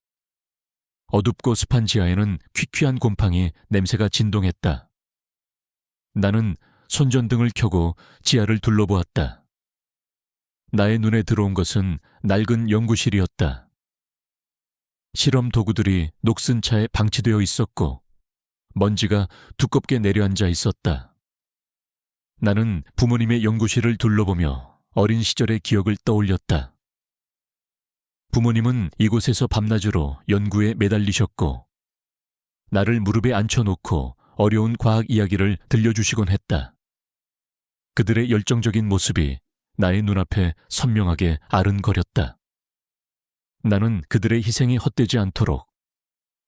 어둡고 습한 지하에는 퀴퀴한 곰팡이 냄새가 진동했다. 나는 손전등을 켜고 지하를 둘러보았다. 나의 눈에 들어온 것은 낡은 연구실이었다. 실험 도구들이 녹슨 차에 방치되어 있었고 먼지가 두껍게 내려앉아 있었다. 나는 부모님의 연구실을 둘러보며 어린 시절의 기억을 떠올렸다. 부모님은 이곳에서 밤낮으로 연구에 매달리셨고 나를 무릎에 앉혀놓고 어려운 과학 이야기를 들려주시곤 했다. 그들의 열정적인 모습이 나의 눈앞에 선명하게 아른거렸다. 나는 그들의 희생이 헛되지 않도록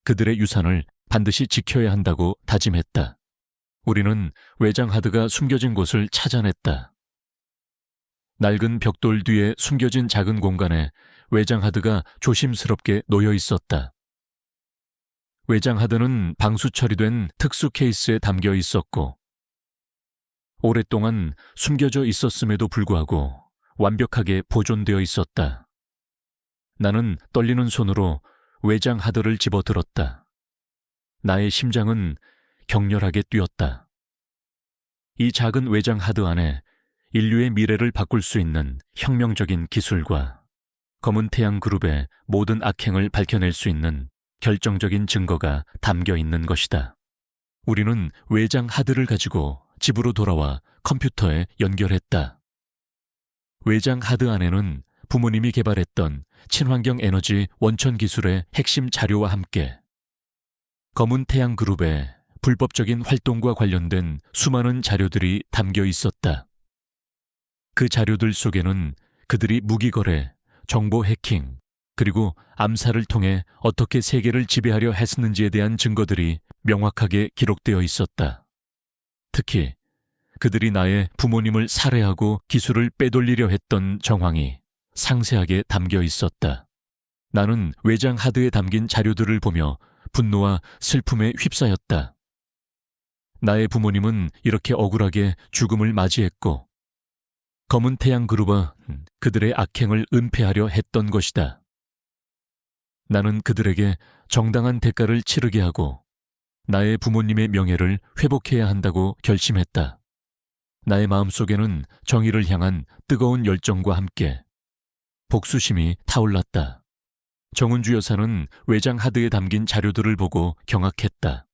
그들의 유산을 반드시 지켜야 한다고 다짐했다. 우리는 외장 하드가 숨겨진 곳을 찾아냈다. 낡은 벽돌 뒤에 숨겨진 작은 공간에 외장 하드가 조심스럽게 놓여 있었다. 외장 하드는 방수 처리된 특수 케이스에 담겨 있었고 오랫동안 숨겨져 있었음에도 불구하고 완벽하게 보존되어 있었다. 나는 떨리는 손으로 외장 하드를 집어들었다. 나의 심장은 격렬하게 뛰었다. 이 작은 외장 하드 안에 인류의 미래를 바꿀 수 있는 혁명적인 기술과 검은 태양 그룹의 모든 악행을 밝혀낼 수 있는 결정적인 증거가 담겨 있는 것이다. 우리는 외장 하드를 가지고 집으로 돌아와 컴퓨터에 연결했다. 외장 하드 안에는 부모님이 개발했던 친환경 에너지 원천 기술의 핵심 자료와 함께 검은 태양 그룹의 불법적인 활동과 관련된 수많은 자료들이 담겨 있었다. 그 자료들 속에는 그들이 무기 거래, 정보 해킹, 그리고 암살을 통해 어떻게 세계를 지배하려 했었는지에 대한 증거들이 명확하게 기록되어 있었다. 특히 그들이 나의 부모님을 살해하고 기술을 빼돌리려 했던 정황이 상세하게 담겨 있었다. 나는 외장 하드에 담긴 자료들을 보며 분노와 슬픔에 휩싸였다. 나의 부모님은 이렇게 억울하게 죽음을 맞이했고 검은 태양 그룹은 그들의 악행을 은폐하려 했던 것이다. 나는 그들에게 정당한 대가를 치르게 하고 나의 부모님의 명예를 회복해야 한다고 결심했다. 나의 마음속에는 정의를 향한 뜨거운 열정과 함께 복수심이 타올랐다. 정은주 여사는 외장 하드에 담긴 자료들을 보고 경악했다.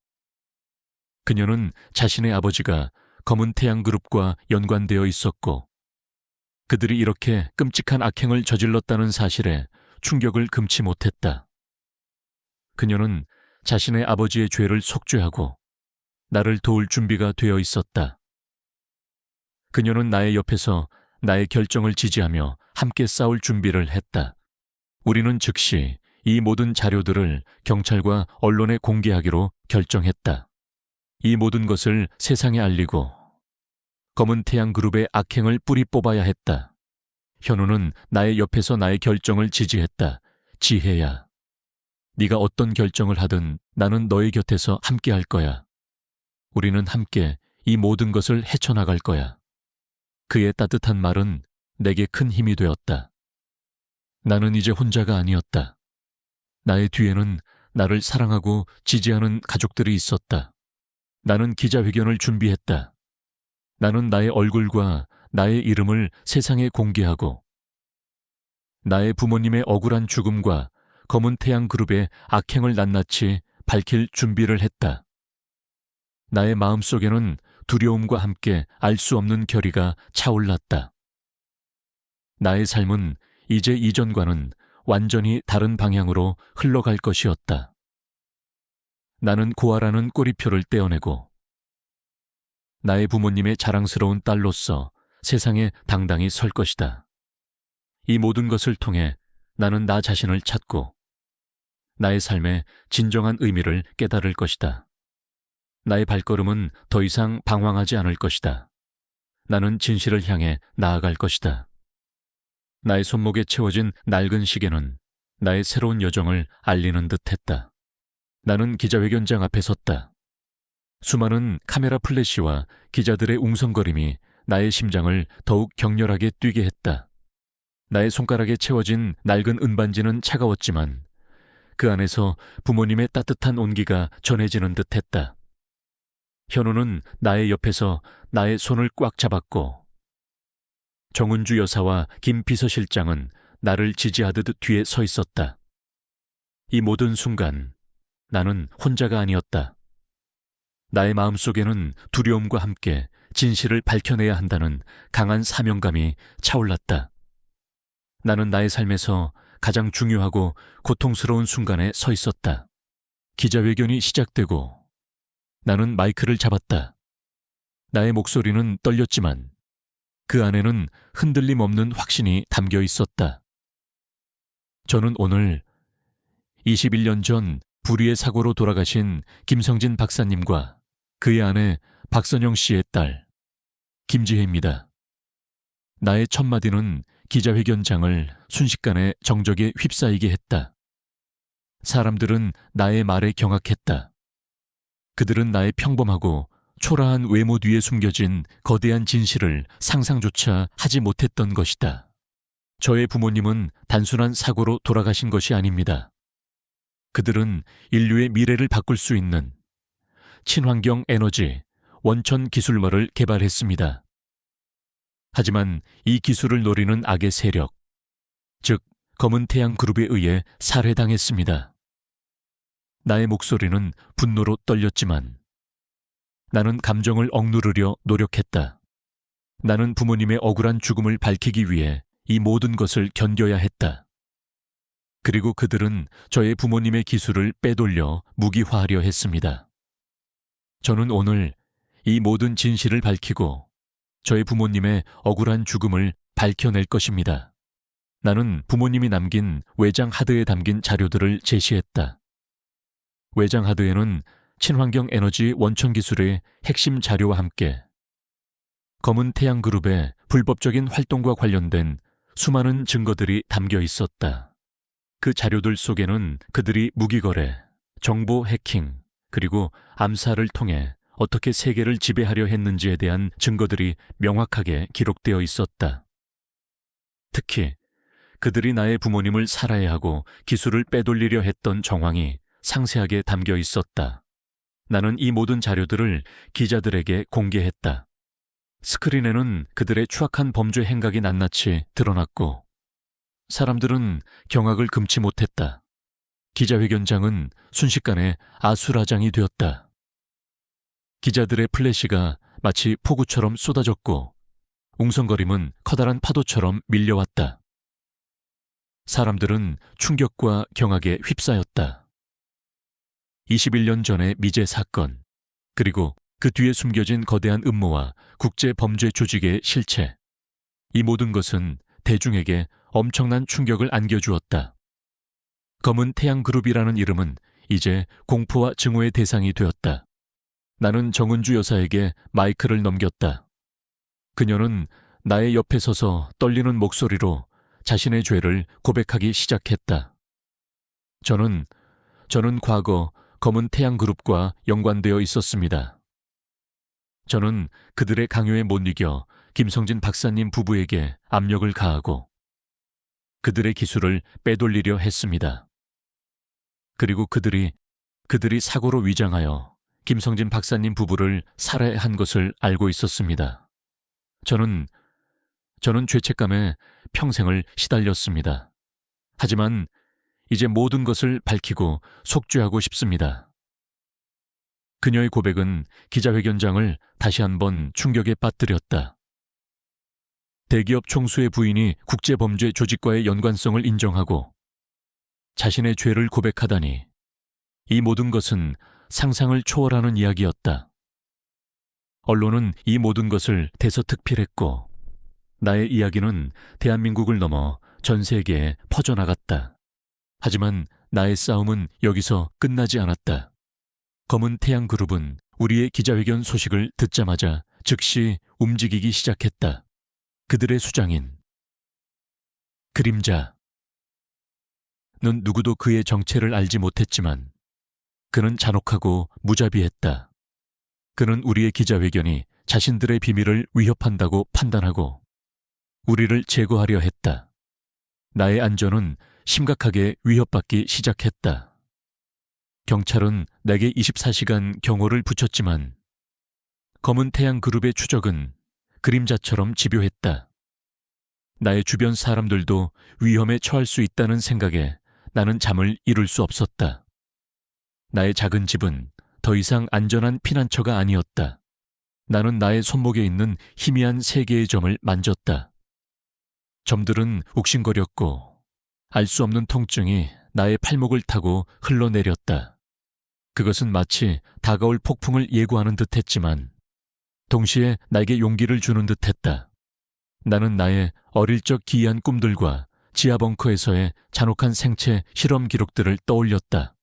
그녀는 자신의 아버지가 검은 태양 그룹과 연관되어 있었고 그들이 이렇게 끔찍한 악행을 저질렀다는 사실에 충격을 금치 못했다. 그녀는 자신의 아버지의 죄를 속죄하고 나를 도울 준비가 되어 있었다. 그녀는 나의 옆에서 나의 결정을 지지하며 함께 싸울 준비를 했다. 우리는 즉시 이 모든 자료들을 경찰과 언론에 공개하기로 결정했다. 이 모든 것을 세상에 알리고 검은 태양 그룹의 악행을 뿌리 뽑아야 했다. 현우는 나의 옆에서 나의 결정을 지지했다. 지혜야, 네가 어떤 결정을 하든 나는 너의 곁에서 함께 할 거야. 우리는 함께 이 모든 것을 헤쳐나갈 거야. 그의 따뜻한 말은 내게 큰 힘이 되었다. 나는 이제 혼자가 아니었다. 나의 뒤에는 나를 사랑하고 지지하는 가족들이 있었다. 나는 기자회견을 준비했다. 나는 나의 얼굴과 나의 이름을 세상에 공개하고 나의 부모님의 억울한 죽음과 검은 태양 그룹의 악행을 낱낱이 밝힐 준비를 했다. 나의 마음속에는 두려움과 함께 알 수 없는 결의가 차올랐다. 나의 삶은 이제 이전과는 완전히 다른 방향으로 흘러갈 것이었다. 나는 고아라는 꼬리표를 떼어내고 나의 부모님의 자랑스러운 딸로서 세상에 당당히 설 것이다. 이 모든 것을 통해 나는 나 자신을 찾고 나의 삶의 진정한 의미를 깨달을 것이다. 나의 발걸음은 더 이상 방황하지 않을 것이다. 나는 진실을 향해 나아갈 것이다. 나의 손목에 채워진 낡은 시계는 나의 새로운 여정을 알리는 듯했다. 나는 기자회견장 앞에 섰다. 수많은 카메라 플래시와 기자들의 웅성거림이 나의 심장을 더욱 격렬하게 뛰게 했다. 나의 손가락에 채워진 낡은 은반지는 차가웠지만 그 안에서 부모님의 따뜻한 온기가 전해지는 듯했다. 현우는 나의 옆에서 나의 손을 꽉 잡았고 정은주 여사와 김 비서실장은 나를 지지하듯 뒤에 서 있었다. 이 모든 순간 나는 혼자가 아니었다. 나의 마음속에는 두려움과 함께 진실을 밝혀내야 한다는 강한 사명감이 차올랐다. 나는 나의 삶에서 가장 중요하고 고통스러운 순간에 서 있었다. 기자회견이 시작되고 나는 마이크를 잡았다. 나의 목소리는 떨렸지만 그 안에는 흔들림 없는 확신이 담겨 있었다. 저는 오늘 21년 전 불의의 사고로 돌아가신 김성진 박사님과 그의 아내 박선영 씨의 딸 김지혜입니다. 나의 첫 마디는 기자회견장을 순식간에 정적에 휩싸이게 했다. 사람들은 나의 말에 경악했다. 그들은 나의 평범하고 초라한 외모 뒤에 숨겨진 거대한 진실을 상상조차 하지 못했던 것이다. 저의 부모님은 단순한 사고로 돌아가신 것이 아닙니다. 그들은 인류의 미래를 바꿀 수 있는 친환경 에너지, 원천 기술물을 개발했습니다. 하지만 이 기술을 노리는 악의 세력, 즉 검은 태양 그룹에 의해 살해당했습니다. 나의 목소리는 분노로 떨렸지만 나는 감정을 억누르려 노력했다. 나는 부모님의 억울한 죽음을 밝히기 위해 이 모든 것을 견뎌야 했다. 그리고 그들은 저의 부모님의 기술을 빼돌려 무기화하려 했습니다. 저는 오늘 이 모든 진실을 밝히고 저의 부모님의 억울한 죽음을 밝혀낼 것입니다. 나는 부모님이 남긴 외장 하드에 담긴 자료들을 제시했다. 외장 하드에는 친환경 에너지 원천 기술의 핵심 자료와 함께 검은 태양 그룹의 불법적인 활동과 관련된 수많은 증거들이 담겨 있었다. 그 자료들 속에는 그들이 무기거래, 정보 해킹, 그리고 암살을 통해 어떻게 세계를 지배하려 했는지에 대한 증거들이 명확하게 기록되어 있었다. 특히 그들이 나의 부모님을 살해야 하고 기술을 빼돌리려 했던 정황이 상세하게 담겨 있었다. 나는 이 모든 자료들을 기자들에게 공개했다. 스크린에는 그들의 추악한 범죄 행각이 낱낱이 드러났고 사람들은 경악을 금치 못했다. 기자회견장은 순식간에 아수라장이 되었다. 기자들의 플래시가 마치 폭우처럼 쏟아졌고 웅성거림은 커다란 파도처럼 밀려왔다. 사람들은 충격과 경악에 휩싸였다. 21년 전의 미제 사건, 그리고 그 뒤에 숨겨진 거대한 음모와 국제 범죄 조직의 실체. 이 모든 것은 대중에게 엄청난 충격을 안겨주었다. 검은 태양 그룹이라는 이름은 이제 공포와 증오의 대상이 되었다. 나는 정은주 여사에게 마이크를 넘겼다. 그녀는 나의 옆에 서서 떨리는 목소리로 자신의 죄를 고백하기 시작했다. 저는 과거 검은 태양 그룹과 연관되어 있었습니다. 저는 그들의 강요에 못 이겨 김성진 박사님 부부에게 압력을 가하고 그들의 기술을 빼돌리려 했습니다. 그리고 그들이 사고로 위장하여 김성진 박사님 부부를 살해한 것을 알고 있었습니다. 저는 죄책감에 평생을 시달렸습니다. 하지만 이제 모든 것을 밝히고 속죄하고 싶습니다. 그녀의 고백은 기자회견장을 다시 한번 충격에 빠뜨렸다. 대기업 총수의 부인이 국제범죄 조직과의 연관성을 인정하고 자신의 죄를 고백하다니, 이 모든 것은 상상을 초월하는 이야기였다. 언론은 이 모든 것을 대서특필했고 나의 이야기는 대한민국을 넘어 전 세계에 퍼져나갔다. 하지만 나의 싸움은 여기서 끝나지 않았다. 검은 태양 그룹은 우리의 기자회견 소식을 듣자마자 즉시 움직이기 시작했다. 그들의 수장인 그림자. 는 누구도 그의 정체를 알지 못했지만 그는 잔혹하고 무자비했다. 그는 우리의 기자회견이 자신들의 비밀을 위협한다고 판단하고 우리를 제거하려 했다. 나의 안전은 심각하게 위협받기 시작했다. 경찰은 내게 24시간 경호를 붙였지만 검은 태양 그룹의 추적은 그림자처럼 집요했다. 나의 주변 사람들도 위험에 처할 수 있다는 생각에 나는 잠을 이룰 수 없었다. 나의 작은 집은 더 이상 안전한 피난처가 아니었다. 나는 나의 손목에 있는 희미한 세 개의 점을 만졌다. 점들은 욱신거렸고 알 수 없는 통증이 나의 팔목을 타고 흘러내렸다. 그것은 마치 다가올 폭풍을 예고하는 듯했지만 동시에 나에게 용기를 주는 듯했다. 나는 나의 어릴 적 기이한 꿈들과 지하 벙커에서의 잔혹한 생체 실험 기록들을 떠올렸다.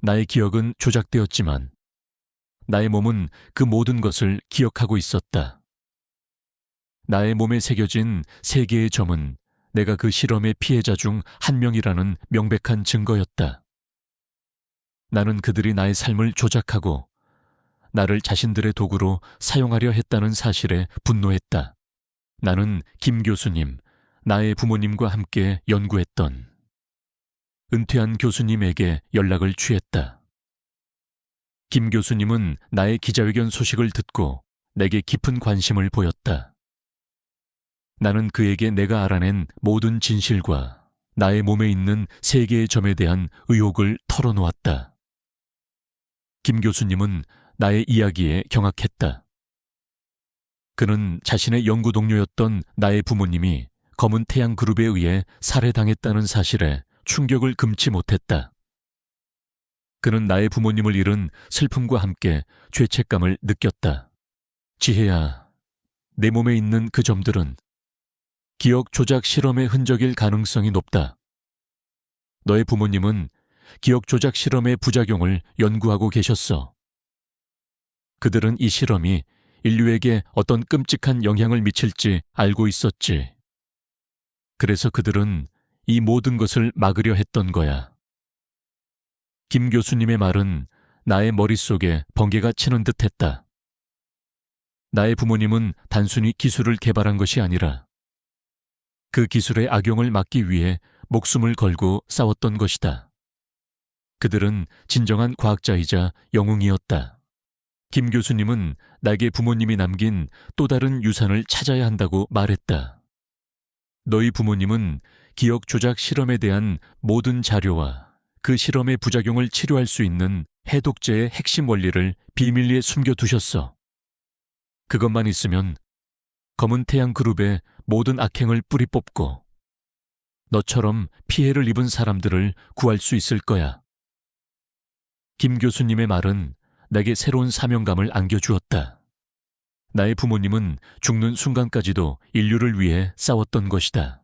나의 기억은 조작되었지만 나의 몸은 그 모든 것을 기억하고 있었다. 나의 몸에 새겨진 세 개의 점은 내가 그 실험의 피해자 중 한 명이라는 명백한 증거였다. 나는 그들이 나의 삶을 조작하고 나를 자신들의 도구로 사용하려 했다는 사실에 분노했다. 나는 김 교수님, 나의 부모님과 함께 연구했던 은퇴한 교수님에게 연락을 취했다. 김 교수님은 나의 기자회견 소식을 듣고 내게 깊은 관심을 보였다. 나는 그에게 내가 알아낸 모든 진실과 나의 몸에 있는 세 개의 점에 대한 의혹을 털어놓았다. 김 교수님은 나의 이야기에 경악했다. 그는 자신의 연구 동료였던 나의 부모님이 검은 태양 그룹에 의해 살해당했다는 사실에 충격을 금치 못했다. 그는 나의 부모님을 잃은 슬픔과 함께 죄책감을 느꼈다. 지혜야, 내 몸에 있는 그 점들은 기억 조작 실험의 흔적일 가능성이 높다. 너의 부모님은 기억 조작 실험의 부작용을 연구하고 계셨어. 그들은 이 실험이 인류에게 어떤 끔찍한 영향을 미칠지 알고 있었지. 그래서 그들은 이 모든 것을 막으려 했던 거야. 김 교수님의 말은 나의 머릿속에 번개가 치는 듯 했다. 나의 부모님은 단순히 기술을 개발한 것이 아니라 그 기술의 악용을 막기 위해 목숨을 걸고 싸웠던 것이다. 그들은 진정한 과학자이자 영웅이었다. 김 교수님은 나에게 부모님이 남긴 또 다른 유산을 찾아야 한다고 말했다. 너희 부모님은 기억 조작 실험에 대한 모든 자료와 그 실험의 부작용을 치료할 수 있는 해독제의 핵심 원리를 비밀리에 숨겨두셨어. 그것만 있으면 검은 태양 그룹의 모든 악행을 뿌리 뽑고 너처럼 피해를 입은 사람들을 구할 수 있을 거야. 김 교수님의 말은 내게 새로운 사명감을 안겨주었다. 나의 부모님은 죽는 순간까지도 인류를 위해 싸웠던 것이다.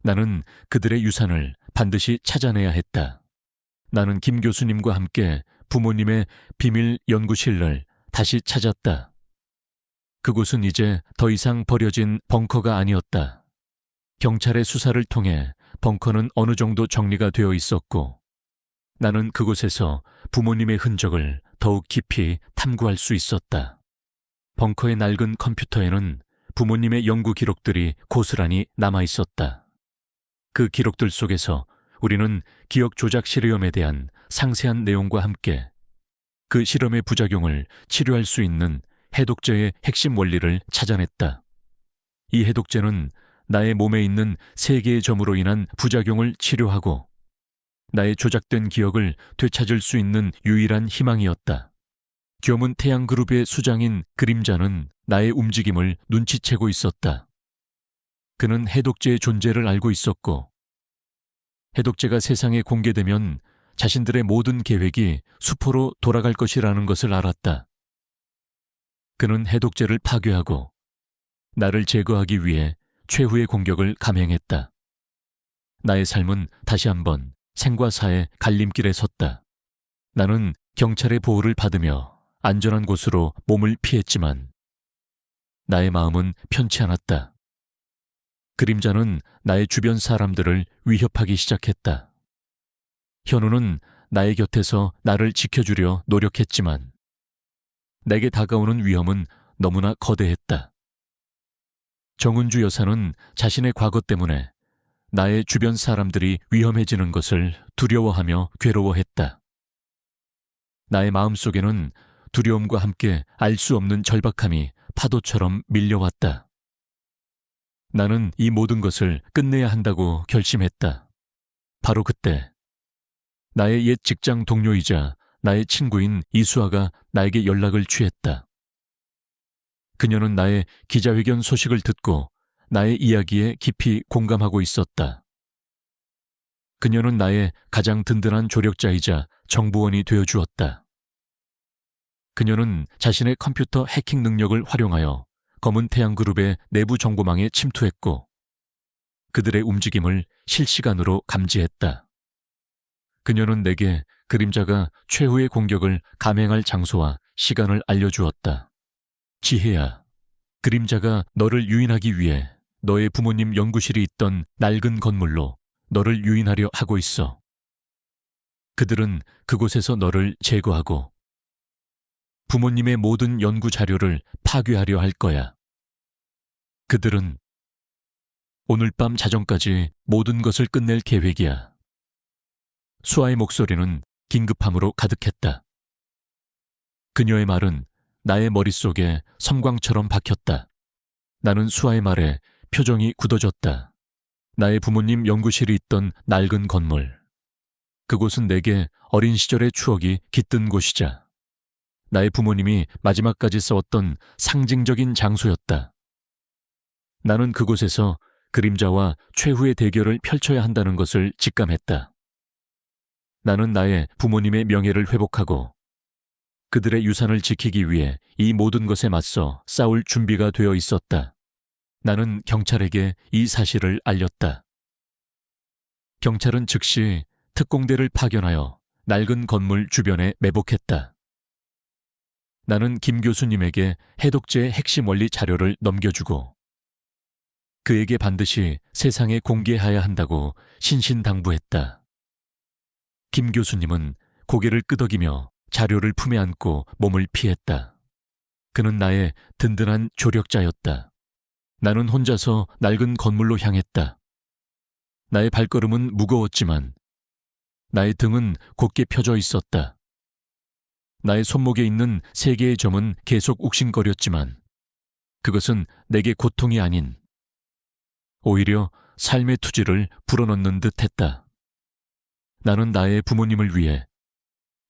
나는 그들의 유산을 반드시 찾아내야 했다. 나는 김 교수님과 함께 부모님의 비밀 연구실을 다시 찾았다. 그곳은 이제 더 이상 버려진 벙커가 아니었다. 경찰의 수사를 통해 벙커는 어느 정도 정리가 되어 있었고 나는 그곳에서 부모님의 흔적을 더욱 깊이 탐구할 수 있었다. 벙커의 낡은 컴퓨터에는 부모님의 연구 기록들이 고스란히 남아 있었다. 그 기록들 속에서 우리는 기억 조작 실험에 대한 상세한 내용과 함께 그 실험의 부작용을 치료할 수 있는 해독제의 핵심 원리를 찾아냈다. 이 해독제는 나의 몸에 있는 3개의 점으로 인한 부작용을 치료하고 나의 조작된 기억을 되찾을 수 있는 유일한 희망이었다. 겸은 태양 그룹의 수장인 그림자는 나의 움직임을 눈치채고 있었다. 그는 해독제의 존재를 알고 있었고 해독제가 세상에 공개되면 자신들의 모든 계획이 수포로 돌아갈 것이라는 것을 알았다. 그는 해독제를 파괴하고 나를 제거하기 위해 최후의 공격을 감행했다. 나의 삶은 다시 한번 생과 사의 갈림길에 섰다. 나는 경찰의 보호를 받으며 안전한 곳으로 몸을 피했지만 나의 마음은 편치 않았다. 그림자는 나의 주변 사람들을 위협하기 시작했다. 현우는 나의 곁에서 나를 지켜주려 노력했지만 내게 다가오는 위험은 너무나 거대했다. 정은주 여사는 자신의 과거 때문에 나의 주변 사람들이 위험해지는 것을 두려워하며 괴로워했다. 나의 마음속에는 두려움과 함께 알 수 없는 절박함이 파도처럼 밀려왔다. 나는 이 모든 것을 끝내야 한다고 결심했다. 바로 그때 나의 옛 직장 동료이자 나의 친구인 이수아가 나에게 연락을 취했다. 그녀는 나의 기자회견 소식을 듣고 나의 이야기에 깊이 공감하고 있었다. 그녀는 나의 가장 든든한 조력자이자 정보원이 되어주었다. 그녀는 자신의 컴퓨터 해킹 능력을 활용하여 검은 태양 그룹의 내부 정보망에 침투했고 그들의 움직임을 실시간으로 감지했다. 그녀는 내게 그림자가 최후의 공격을 감행할 장소와 시간을 알려주었다. 지혜야, 그림자가 너를 유인하기 위해 너의 부모님 연구실이 있던 낡은 건물로 너를 유인하려 하고 있어. 그들은 그곳에서 너를 제거하고 부모님의 모든 연구 자료를 파괴하려 할 거야. 그들은 오늘 밤 자정까지 모든 것을 끝낼 계획이야. 수아의 목소리는 긴급함으로 가득했다. 그녀의 말은 나의 머릿속에 섬광처럼 박혔다. 나는 수아의 말에 표정이 굳어졌다. 나의 부모님 연구실이 있던 낡은 건물. 그곳은 내게 어린 시절의 추억이 깃든 곳이자 나의 부모님이 마지막까지 싸웠던 상징적인 장소였다. 나는 그곳에서 그림자와 최후의 대결을 펼쳐야 한다는 것을 직감했다. 나는 나의 부모님의 명예를 회복하고 그들의 유산을 지키기 위해 이 모든 것에 맞서 싸울 준비가 되어 있었다. 나는 경찰에게 이 사실을 알렸다. 경찰은 즉시 특공대를 파견하여 낡은 건물 주변에 매복했다. 나는 김 교수님에게 해독제의 핵심 원리 자료를 넘겨주고 그에게 반드시 세상에 공개해야 한다고 신신당부했다. 김 교수님은 고개를 끄덕이며 자료를 품에 안고 몸을 피했다. 그는 나의 든든한 조력자였다. 나는 혼자서 낡은 건물로 향했다. 나의 발걸음은 무거웠지만 나의 등은 곧게 펴져 있었다. 나의 손목에 있는 3개의 점은 계속 욱신거렸지만 그것은 내게 고통이 아닌 오히려 삶의 투지를 불어넣는 듯 했다. 나는 나의 부모님을 위해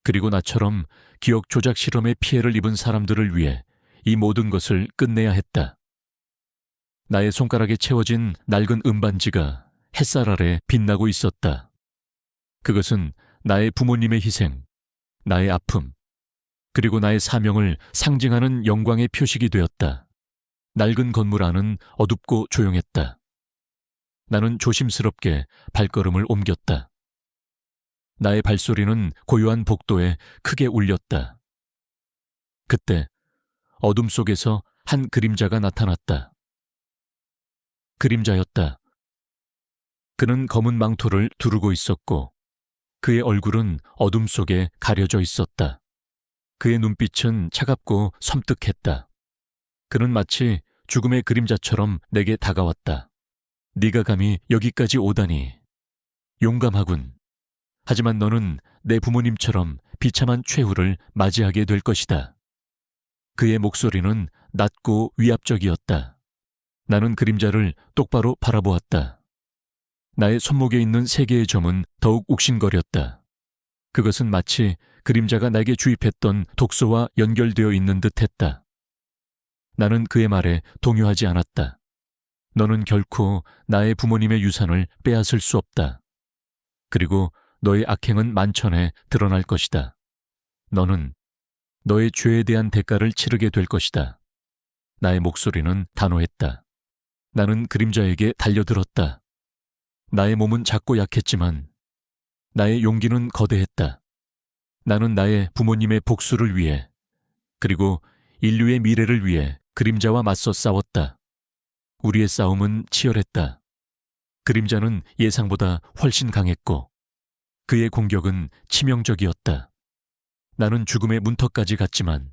그리고 나처럼 기억 조작 실험의 피해를 입은 사람들을 위해 이 모든 것을 끝내야 했다. 나의 손가락에 채워진 낡은 은반지가 햇살 아래 빛나고 있었다. 그것은 나의 부모님의 희생, 나의 아픔, 그리고 나의 사명을 상징하는 영광의 표식이 되었다. 낡은 건물 안은 어둡고 조용했다. 나는 조심스럽게 발걸음을 옮겼다. 나의 발소리는 고요한 복도에 크게 울렸다. 그때 어둠 속에서 한 그림자가 나타났다. 그림자였다. 그는 검은 망토를 두르고 있었고 그의 얼굴은 어둠 속에 가려져 있었다. 그의 눈빛은 차갑고 섬뜩했다. 그는 마치 죽음의 그림자처럼 내게 다가왔다. 네가 감히 여기까지 오다니. 용감하군. 하지만 너는 내 부모님처럼 비참한 최후를 맞이하게 될 것이다. 그의 목소리는 낮고 위압적이었다. 나는 그림자를 똑바로 바라보았다. 나의 손목에 있는 3개의 점은 더욱 욱신거렸다. 그것은 마치 그림자가 나에게 주입했던 독소와 연결되어 있는 듯했다. 나는 그의 말에 동요하지 않았다. 너는 결코 나의 부모님의 유산을 빼앗을 수 없다. 그리고 너의 악행은 만천에 드러날 것이다. 너는 너의 죄에 대한 대가를 치르게 될 것이다. 나의 목소리는 단호했다. 나는 그림자에게 달려들었다. 나의 몸은 작고 약했지만 나의 용기는 거대했다. 나는 나의 부모님의 복수를 위해 그리고 인류의 미래를 위해 그림자와 맞서 싸웠다. 우리의 싸움은 치열했다. 그림자는 예상보다 훨씬 강했고 그의 공격은 치명적이었다. 나는 죽음의 문턱까지 갔지만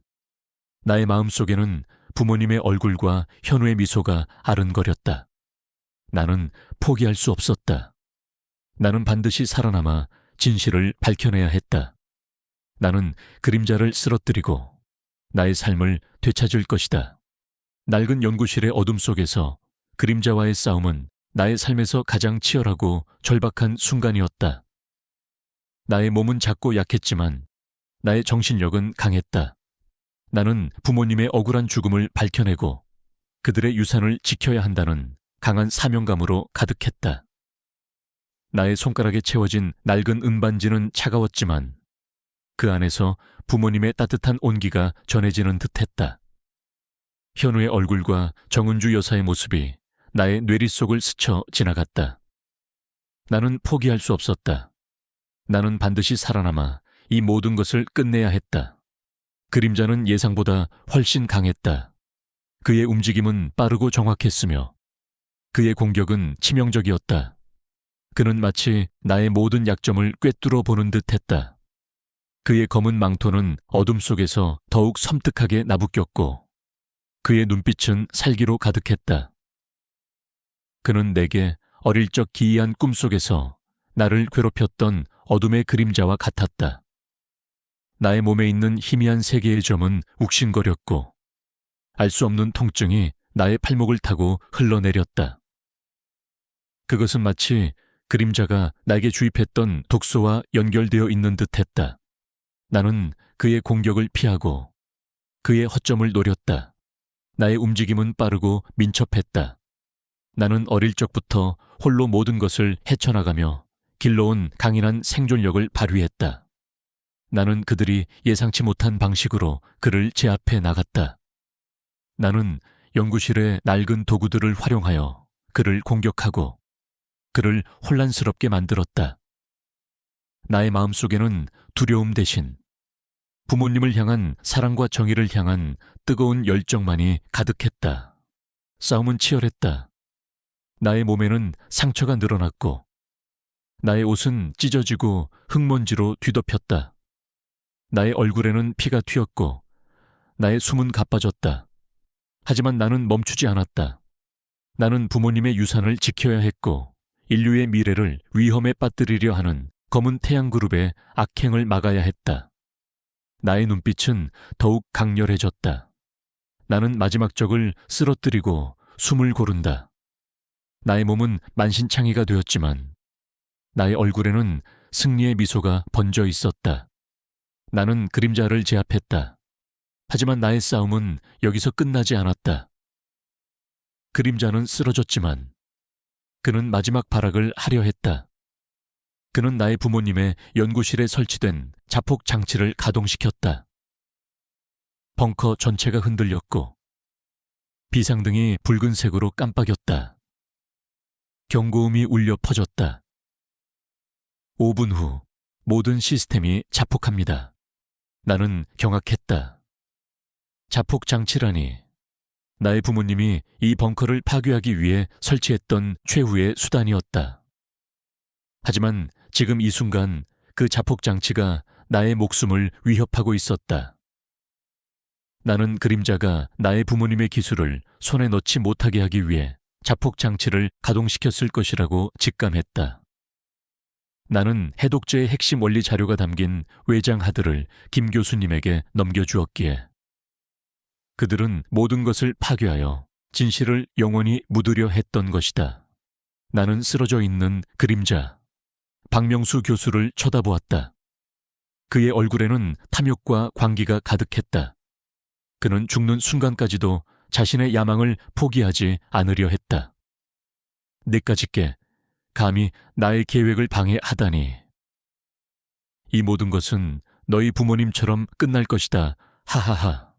나의 마음속에는 부모님의 얼굴과 현우의 미소가 아른거렸다. 나는 포기할 수 없었다. 나는 반드시 살아남아 진실을 밝혀내야 했다. 나는 그림자를 쓰러뜨리고 나의 삶을 되찾을 것이다. 낡은 연구실의 어둠 속에서 그림자와의 싸움은 나의 삶에서 가장 치열하고 절박한 순간이었다. 나의 몸은 작고 약했지만 나의 정신력은 강했다. 나는 부모님의 억울한 죽음을 밝혀내고 그들의 유산을 지켜야 한다는 강한 사명감으로 가득했다. 나의 손가락에 채워진 낡은 은반지는 차가웠지만 그 안에서 부모님의 따뜻한 온기가 전해지는 듯했다. 현우의 얼굴과 정은주 여사의 모습이 나의 뇌리 속을 스쳐 지나갔다. 나는 포기할 수 없었다. 나는 반드시 살아남아 이 모든 것을 끝내야 했다. 그림자는 예상보다 훨씬 강했다. 그의 움직임은 빠르고 정확했으며 그의 공격은 치명적이었다. 그는 마치 나의 모든 약점을 꿰뚫어 보는 듯했다. 그의 검은 망토는 어둠 속에서 더욱 섬뜩하게 나부꼈고 그의 눈빛은 살기로 가득했다. 그는 내게 어릴 적 기이한 꿈속에서 나를 괴롭혔던 어둠의 그림자와 같았다. 나의 몸에 있는 희미한 3개의 점은 욱신거렸고 알 수 없는 통증이 나의 팔목을 타고 흘러내렸다. 그것은 마치 그림자가 나에게 주입했던 독소와 연결되어 있는 듯했다. 나는 그의 공격을 피하고 그의 허점을 노렸다. 나의 움직임은 빠르고 민첩했다. 나는 어릴 적부터 홀로 모든 것을 헤쳐나가며 길러온 강인한 생존력을 발휘했다. 나는 그들이 예상치 못한 방식으로 그를 제압해 나갔다. 나는 연구실의 낡은 도구들을 활용하여 그를 공격하고 그를 혼란스럽게 만들었다. 나의 마음속에는 두려움 대신 부모님을 향한 사랑과 정의를 향한 뜨거운 열정만이 가득했다. 싸움은 치열했다. 나의 몸에는 상처가 늘어났고 나의 옷은 찢어지고 흙먼지로 뒤덮였다. 나의 얼굴에는 피가 튀었고 나의 숨은 가빠졌다. 하지만 나는 멈추지 않았다. 나는 부모님의 유산을 지켜야 했고 인류의 미래를 위험에 빠뜨리려 하는 검은 태양 그룹의 악행을 막아야 했다. 나의 눈빛은 더욱 강렬해졌다. 나는 마지막 적을 쓰러뜨리고 숨을 고른다. 나의 몸은 만신창이가 되었지만 나의 얼굴에는 승리의 미소가 번져 있었다. 나는 그림자를 제압했다. 하지만 나의 싸움은 여기서 끝나지 않았다. 그림자는 쓰러졌지만 그는 마지막 발악을 하려 했다. 그는 나의 부모님의 연구실에 설치된 자폭 장치를 가동시켰다. 벙커 전체가 흔들렸고 비상등이 붉은색으로 깜빡였다. 경고음이 울려 퍼졌다. 5분 후 모든 시스템이 자폭합니다. 나는 경악했다. 자폭 장치라니. 나의 부모님이 이 벙커를 파괴하기 위해 설치했던 최후의 수단이었다. 하지만 지금 이 순간 그 자폭 장치가 나의 목숨을 위협하고 있었다. 나는 그림자가 나의 부모님의 기술을 손에 넣지 못하게 하기 위해 자폭 장치를 가동시켰을 것이라고 직감했다. 나는 해독제의 핵심 원리 자료가 담긴 외장 하드를 김 교수님에게 넘겨주었기에 그들은 모든 것을 파괴하여 진실을 영원히 묻으려 했던 것이다. 나는 쓰러져 있는 그림자, 박명수 교수를 쳐다보았다. 그의 얼굴에는 탐욕과 광기가 가득했다. 그는 죽는 순간까지도 자신의 야망을 포기하지 않으려 했다. 내까짓게 감히 나의 계획을 방해하다니. 이 모든 것은 너희 부모님처럼 끝날 것이다. 하하하.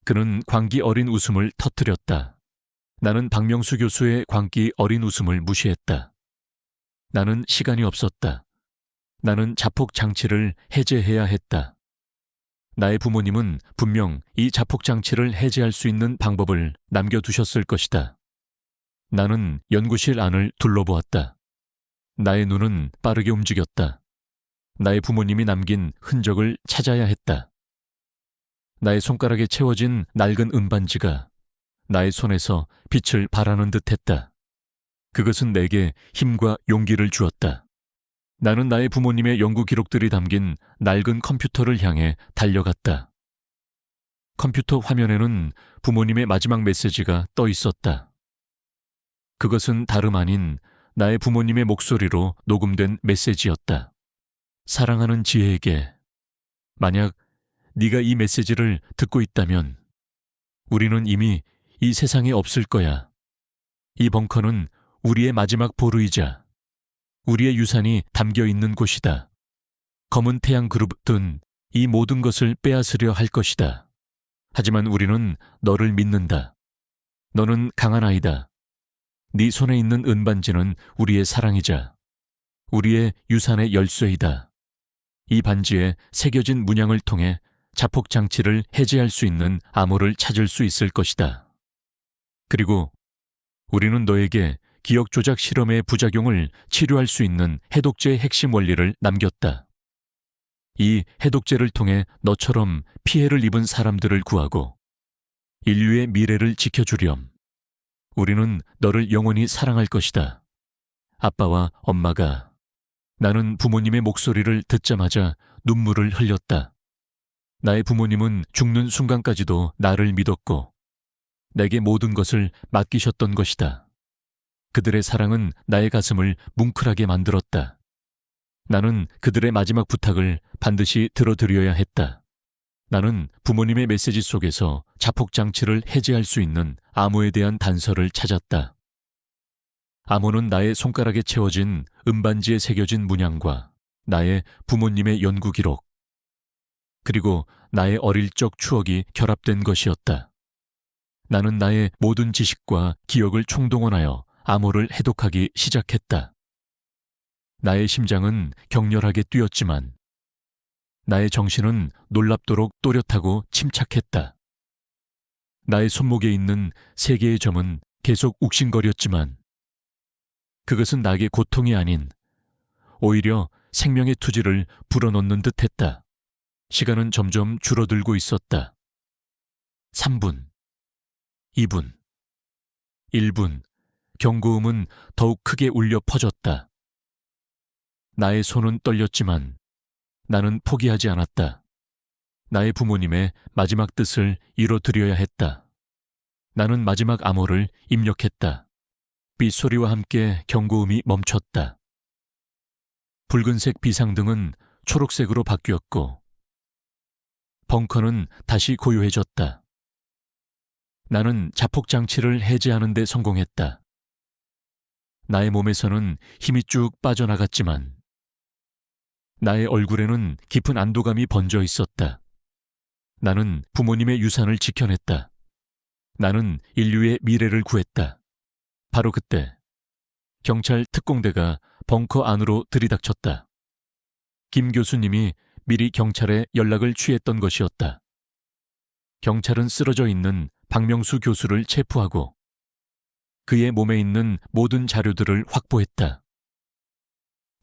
그는 광기 어린 웃음을 터뜨렸다. 나는 박명수 교수의 광기 어린 웃음을 무시했다. 나는 시간이 없었다. 나는 자폭 장치를 해제해야 했다. 나의 부모님은 분명 이 자폭 장치를 해제할 수 있는 방법을 남겨두셨을 것이다. 나는 연구실 안을 둘러보았다. 나의 눈은 빠르게 움직였다. 나의 부모님이 남긴 흔적을 찾아야 했다. 나의 손가락에 채워진 낡은 은반지가 나의 손에서 빛을 발하는 듯했다. 그것은 내게 힘과 용기를 주었다. 나는 나의 부모님의 연구 기록들이 담긴 낡은 컴퓨터를 향해 달려갔다. 컴퓨터 화면에는 부모님의 마지막 메시지가 떠 있었다. 그것은 다름 아닌 나의 부모님의 목소리로 녹음된 메시지였다. 사랑하는 지혜에게, 만약 네가 이 메시지를 듣고 있다면 우리는 이미 이 세상에 없을 거야. 이 벙커는 우리의 마지막 보루이자 우리의 유산이 담겨 있는 곳이다. 검은 태양 그룹은 이 모든 것을 빼앗으려 할 것이다. 하지만 우리는 너를 믿는다. 너는 강한 아이다. 네 손에 있는 은반지는 우리의 사랑이자 우리의 유산의 열쇠이다. 이 반지에 새겨진 문양을 통해 자폭 장치를 해제할 수 있는 암호를 찾을 수 있을 것이다. 그리고 우리는 너에게 기억 조작 실험의 부작용을 치료할 수 있는 해독제의 핵심 원리를 남겼다. 이 해독제를 통해 너처럼 피해를 입은 사람들을 구하고 인류의 미래를 지켜주렴. 우리는 너를 영원히 사랑할 것이다. 아빠와 엄마가. 나는 부모님의 목소리를 듣자마자 눈물을 흘렸다. 나의 부모님은 죽는 순간까지도 나를 믿었고 내게 모든 것을 맡기셨던 것이다. 그들의 사랑은 나의 가슴을 뭉클하게 만들었다. 나는 그들의 마지막 부탁을 반드시 들어드려야 했다. 나는 부모님의 메시지 속에서 자폭 장치를 해제할 수 있는 암호에 대한 단서를 찾았다. 암호는 나의 손가락에 채워진 은반지에 새겨진 문양과 나의 부모님의 연구 기록, 그리고 나의 어릴 적 추억이 결합된 것이었다. 나는 나의 모든 지식과 기억을 총동원하여 암호를 해독하기 시작했다. 나의 심장은 격렬하게 뛰었지만 나의 정신은 놀랍도록 또렷하고 침착했다. 나의 손목에 있는 3개의 점은 계속 욱신거렸지만 그것은 나에게 고통이 아닌 오히려 생명의 투지를 불어넣는 듯했다. 시간은 점점 줄어들고 있었다. 3분, 2분, 1분, 경고음은 더욱 크게 울려 퍼졌다. 나의 손은 떨렸지만 나는 포기하지 않았다. 나의 부모님의 마지막 뜻을 이뤄드려야 했다. 나는 마지막 암호를 입력했다. 빗소리와 함께 경고음이 멈췄다. 붉은색 비상등은 초록색으로 바뀌었고 벙커는 다시 고요해졌다. 나는 자폭장치를 해제하는 데 성공했다. 나의 몸에서는 힘이 쭉 빠져나갔지만 나의 얼굴에는 깊은 안도감이 번져 있었다. 나는 부모님의 유산을 지켜냈다. 나는 인류의 미래를 구했다. 바로 그때 경찰 특공대가 벙커 안으로 들이닥쳤다. 김 교수님이 미리 경찰에 연락을 취했던 것이었다. 경찰은 쓰러져 있는 박명수 교수를 체포하고 그의 몸에 있는 모든 자료들을 확보했다.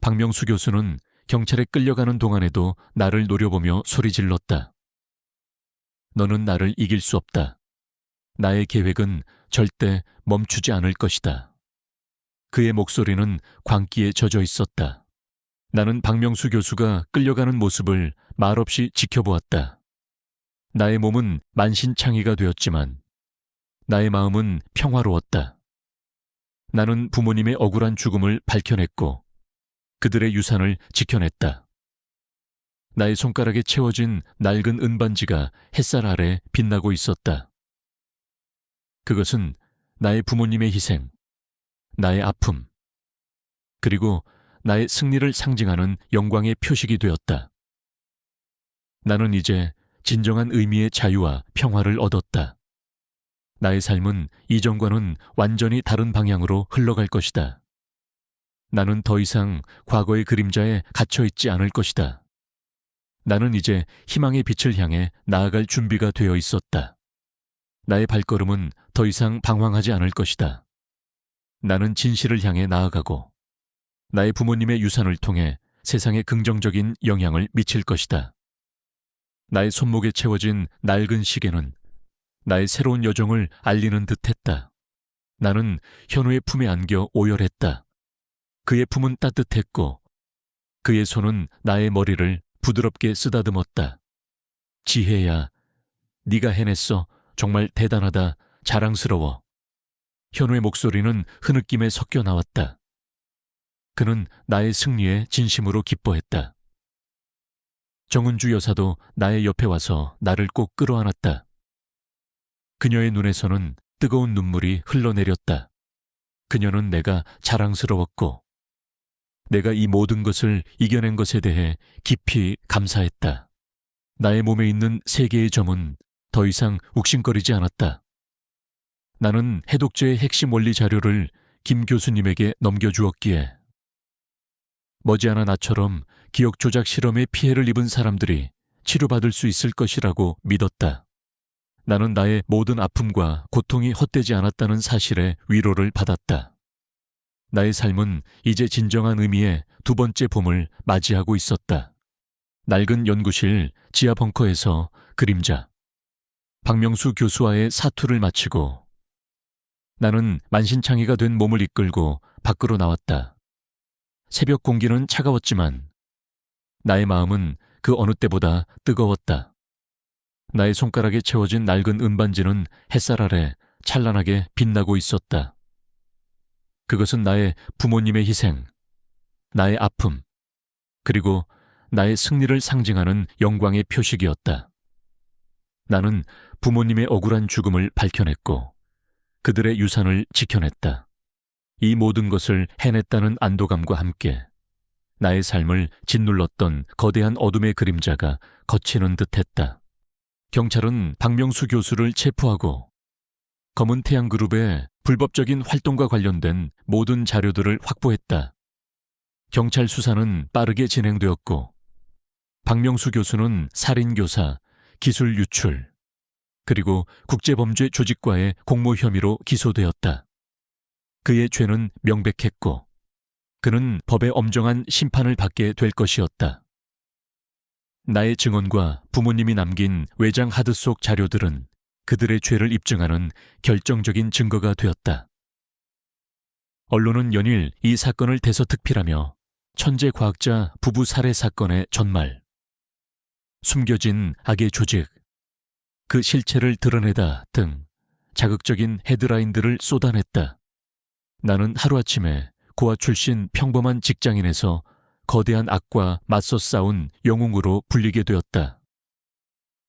박명수 교수는 경찰에 끌려가는 동안에도 나를 노려보며 소리질렀다. 너는 나를 이길 수 없다. 나의 계획은 절대 멈추지 않을 것이다. 그의 목소리는 광기에 젖어 있었다. 나는 박명수 교수가 끌려가는 모습을 말없이 지켜보았다. 나의 몸은 만신창이가 되었지만 나의 마음은 평화로웠다. 나는 부모님의 억울한 죽음을 밝혀냈고 그들의 유산을 지켜냈다. 나의 손가락에 채워진 낡은 은반지가 햇살 아래 빛나고 있었다. 그것은 나의 부모님의 희생, 나의 아픔, 그리고 나의 승리를 상징하는 영광의 표식이 되었다. 나는 이제 진정한 의미의 자유와 평화를 얻었다. 나의 삶은 이전과는 완전히 다른 방향으로 흘러갈 것이다. 나는 더 이상 과거의 그림자에 갇혀있지 않을 것이다. 나는 이제 희망의 빛을 향해 나아갈 준비가 되어 있었다. 나의 발걸음은 더 이상 방황하지 않을 것이다. 나는 진실을 향해 나아가고 나의 부모님의 유산을 통해 세상에 긍정적인 영향을 미칠 것이다. 나의 손목에 채워진 낡은 시계는 나의 새로운 여정을 알리는 듯했다. 나는 현우의 품에 안겨 오열했다. 그의 품은 따뜻했고 그의 손은 나의 머리를 부드럽게 쓰다듬었다. 지혜야, 네가 해냈어. 정말 대단하다. 자랑스러워. 현우의 목소리는 흐느낌에 섞여 나왔다. 그는 나의 승리에 진심으로 기뻐했다. 정은주 여사도 나의 옆에 와서 나를 꼭 끌어안았다. 그녀의 눈에서는 뜨거운 눈물이 흘러내렸다. 그녀는 내가 자랑스러웠고 내가 이 모든 것을 이겨낸 것에 대해 깊이 감사했다. 나의 몸에 있는 3개의 점은 더 이상 욱신거리지 않았다. 나는 해독제의 핵심 원리 자료를 김 교수님에게 넘겨주었기에 머지않아 나처럼 기억 조작 실험에 피해를 입은 사람들이 치료받을 수 있을 것이라고 믿었다. 나는 나의 모든 아픔과 고통이 헛되지 않았다는 사실에 위로를 받았다. 나의 삶은 이제 진정한 의미의 2번째 봄을 맞이하고 있었다. 낡은 연구실 지하 벙커에서 그림자. 박명수 교수와의 사투를 마치고 나는 만신창이가 된 몸을 이끌고 밖으로 나왔다. 새벽 공기는 차가웠지만 나의 마음은 그 어느 때보다 뜨거웠다. 나의 손가락에 채워진 낡은 은반지는 햇살 아래 찬란하게 빛나고 있었다. 그것은 나의 부모님의 희생, 나의 아픔, 그리고 나의 승리를 상징하는 영광의 표식이었다. 나는 부모님의 억울한 죽음을 밝혀냈고 그들의 유산을 지켜냈다. 이 모든 것을 해냈다는 안도감과 함께 나의 삶을 짓눌렀던 거대한 어둠의 그림자가 걷히는 듯했다. 경찰은 박명수 교수를 체포하고 검은 태양 그룹의 불법적인 활동과 관련된 모든 자료들을 확보했다. 경찰 수사는 빠르게 진행되었고 박명수 교수는 살인교사, 기술 유출, 그리고 국제범죄 조직과의 공모 혐의로 기소되었다. 그의 죄는 명백했고 그는 법의 엄정한 심판을 받게 될 것이었다. 나의 증언과 부모님이 남긴 외장 하드 속 자료들은 그들의 죄를 입증하는 결정적인 증거가 되었다. 언론은 연일 이 사건을 대서특필하며 천재 과학자 부부 살해 사건의 전말, 숨겨진 악의 조직, 그 실체를 드러내다 등 자극적인 헤드라인들을 쏟아냈다. 나는 하루아침에 고아 출신 평범한 직장인에서 거대한 악과 맞서 싸운 영웅으로 불리게 되었다.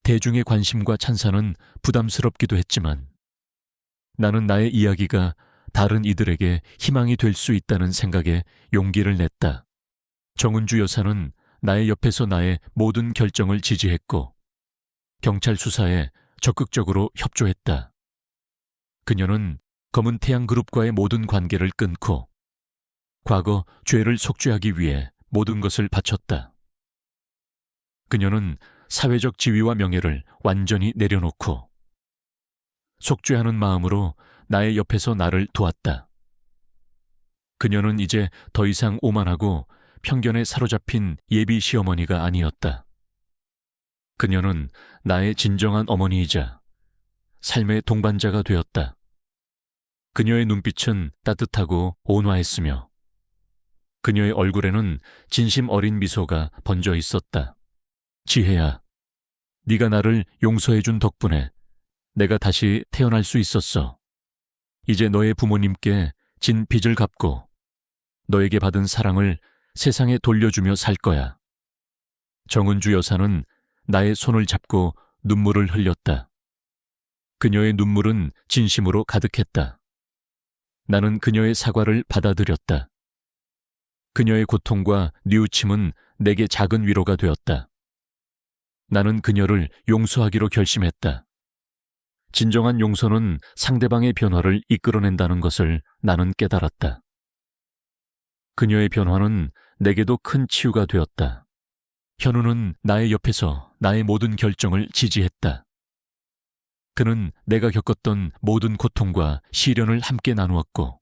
대중의 관심과 찬사는 부담스럽기도 했지만 나는 나의 이야기가 다른 이들에게 희망이 될 수 있다는 생각에 용기를 냈다. 정은주 여사는 나의 옆에서 나의 모든 결정을 지지했고 경찰 수사에 적극적으로 협조했다. 그녀는 검은 태양 그룹과의 모든 관계를 끊고 과거 죄를 속죄하기 위해 모든 것을 바쳤다. 그녀는 사회적 지위와 명예를 완전히 내려놓고 속죄하는 마음으로 나의 옆에서 나를 도왔다. 그녀는 이제 더 이상 오만하고 편견에 사로잡힌 예비 시어머니가 아니었다. 그녀는 나의 진정한 어머니이자 삶의 동반자가 되었다. 그녀의 눈빛은 따뜻하고 온화했으며 그녀의 얼굴에는 진심 어린 미소가 번져 있었다. 지혜야, 네가 나를 용서해준 덕분에 내가 다시 태어날 수 있었어. 이제 너의 부모님께 진 빚을 갚고 너에게 받은 사랑을 세상에 돌려주며 살 거야. 정은주 여사는 나의 손을 잡고 눈물을 흘렸다. 그녀의 눈물은 진심으로 가득했다. 나는 그녀의 사과를 받아들였다. 그녀의 고통과 뉘우침은 내게 작은 위로가 되었다. 나는 그녀를 용서하기로 결심했다. 진정한 용서는 상대방의 변화를 이끌어낸다는 것을 나는 깨달았다. 그녀의 변화는 내게도 큰 치유가 되었다. 현우는 나의 옆에서 나의 모든 결정을 지지했다. 그는 내가 겪었던 모든 고통과 시련을 함께 나누었고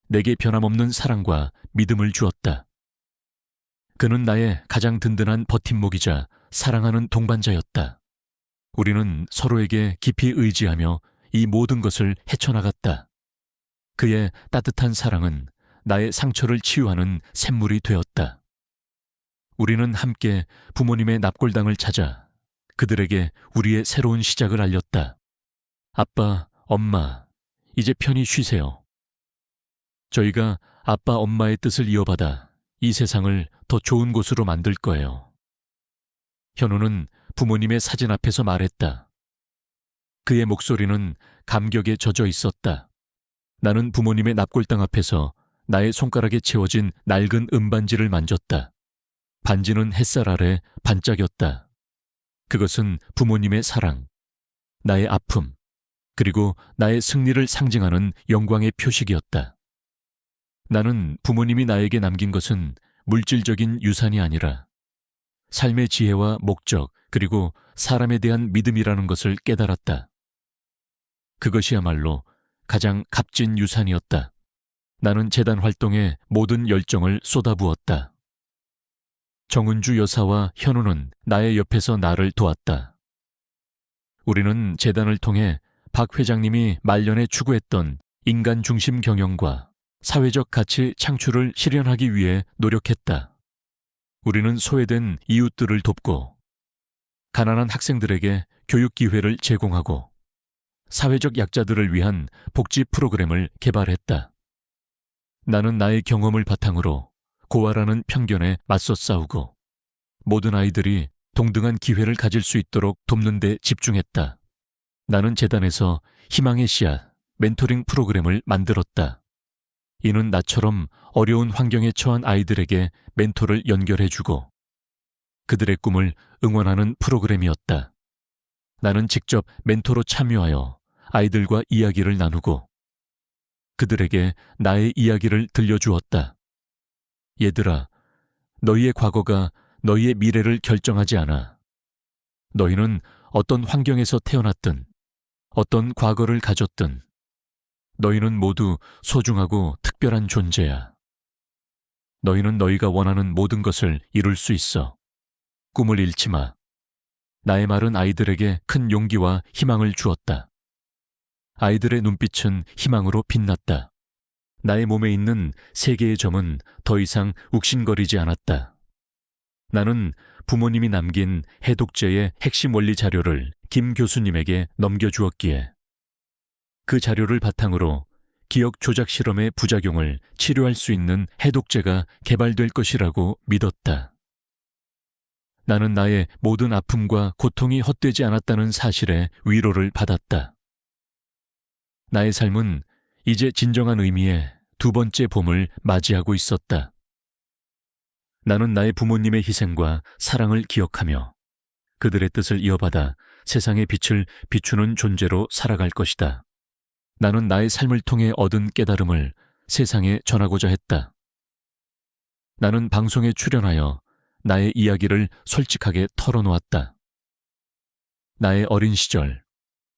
내게 변함없는 사랑과 믿음을 주었다. 그는 나의 가장 든든한 버팀목이자 사랑하는 동반자였다. 우리는 서로에게 깊이 의지하며 이 모든 것을 헤쳐나갔다. 그의 따뜻한 사랑은 나의 상처를 치유하는 샘물이 되었다. 우리는 함께 부모님의 납골당을 찾아 그들에게 우리의 새로운 시작을 알렸다. 아빠, 엄마, 이제 편히 쉬세요. 저희가 아빠, 엄마의 뜻을 이어받아 이 세상을 더 좋은 곳으로 만들 거예요. 현우는 부모님의 사진 앞에서 말했다. 그의 목소리는 감격에 젖어 있었다. 나는 부모님의 납골당 앞에서 나의 손가락에 채워진 낡은 은반지를 만졌다. 반지는 햇살 아래 반짝였다. 그것은 부모님의 사랑, 나의 아픔, 그리고 나의 승리를 상징하는 영광의 표식이었다. 나는 부모님이 나에게 남긴 것은 물질적인 유산이 아니라 삶의 지혜와 목적, 그리고 사람에 대한 믿음이라는 것을 깨달았다. 그것이야말로 가장 값진 유산이었다. 나는 재단 활동에 모든 열정을 쏟아부었다. 정은주 여사와 현우는 나의 옆에서 나를 도왔다. 우리는 재단을 통해 박 회장님이 말년에 추구했던 인간 중심 경영과 사회적 가치 창출을 실현하기 위해 노력했다. 우리는 소외된 이웃들을 돕고 가난한 학생들에게 교육 기회를 제공하고 사회적 약자들을 위한 복지 프로그램을 개발했다. 나는 나의 경험을 바탕으로 고아라는 편견에 맞서 싸우고 모든 아이들이 동등한 기회를 가질 수 있도록 돕는 데 집중했다. 나는 재단에서 희망의 씨앗, 멘토링 프로그램을 만들었다. 이는 나처럼 어려운 환경에 처한 아이들에게 멘토를 연결해주고 그들의 꿈을 응원하는 프로그램이었다. 나는 직접 멘토로 참여하여 아이들과 이야기를 나누고 그들에게 나의 이야기를 들려주었다. 얘들아, 너희의 과거가 너희의 미래를 결정하지 않아. 너희는 어떤 환경에서 태어났든 어떤 과거를 가졌든 너희는 모두 소중하고 특별한 존재야. 너희는 너희가 원하는 모든 것을 이룰 수 있어. 꿈을 잃지 마. 나의 말은 아이들에게 큰 용기와 희망을 주었다. 아이들의 눈빛은 희망으로 빛났다. 나의 몸에 있는 3개의 점은 더 이상 욱신거리지 않았다. 나는 부모님이 남긴 해독제의 핵심 원리 자료를 김 교수님에게 넘겨주었기에 그 자료를 바탕으로 기억 조작 실험의 부작용을 치료할 수 있는 해독제가 개발될 것이라고 믿었다. 나는 나의 모든 아픔과 고통이 헛되지 않았다는 사실에 위로를 받았다. 나의 삶은 이제 진정한 의미의 2번째 봄을 맞이하고 있었다. 나는 나의 부모님의 희생과 사랑을 기억하며 그들의 뜻을 이어받아 세상의 빛을 비추는 존재로 살아갈 것이다. 나는 나의 삶을 통해 얻은 깨달음을 세상에 전하고자 했다. 나는 방송에 출연하여 나의 이야기를 솔직하게 털어놓았다. 나의 어린 시절,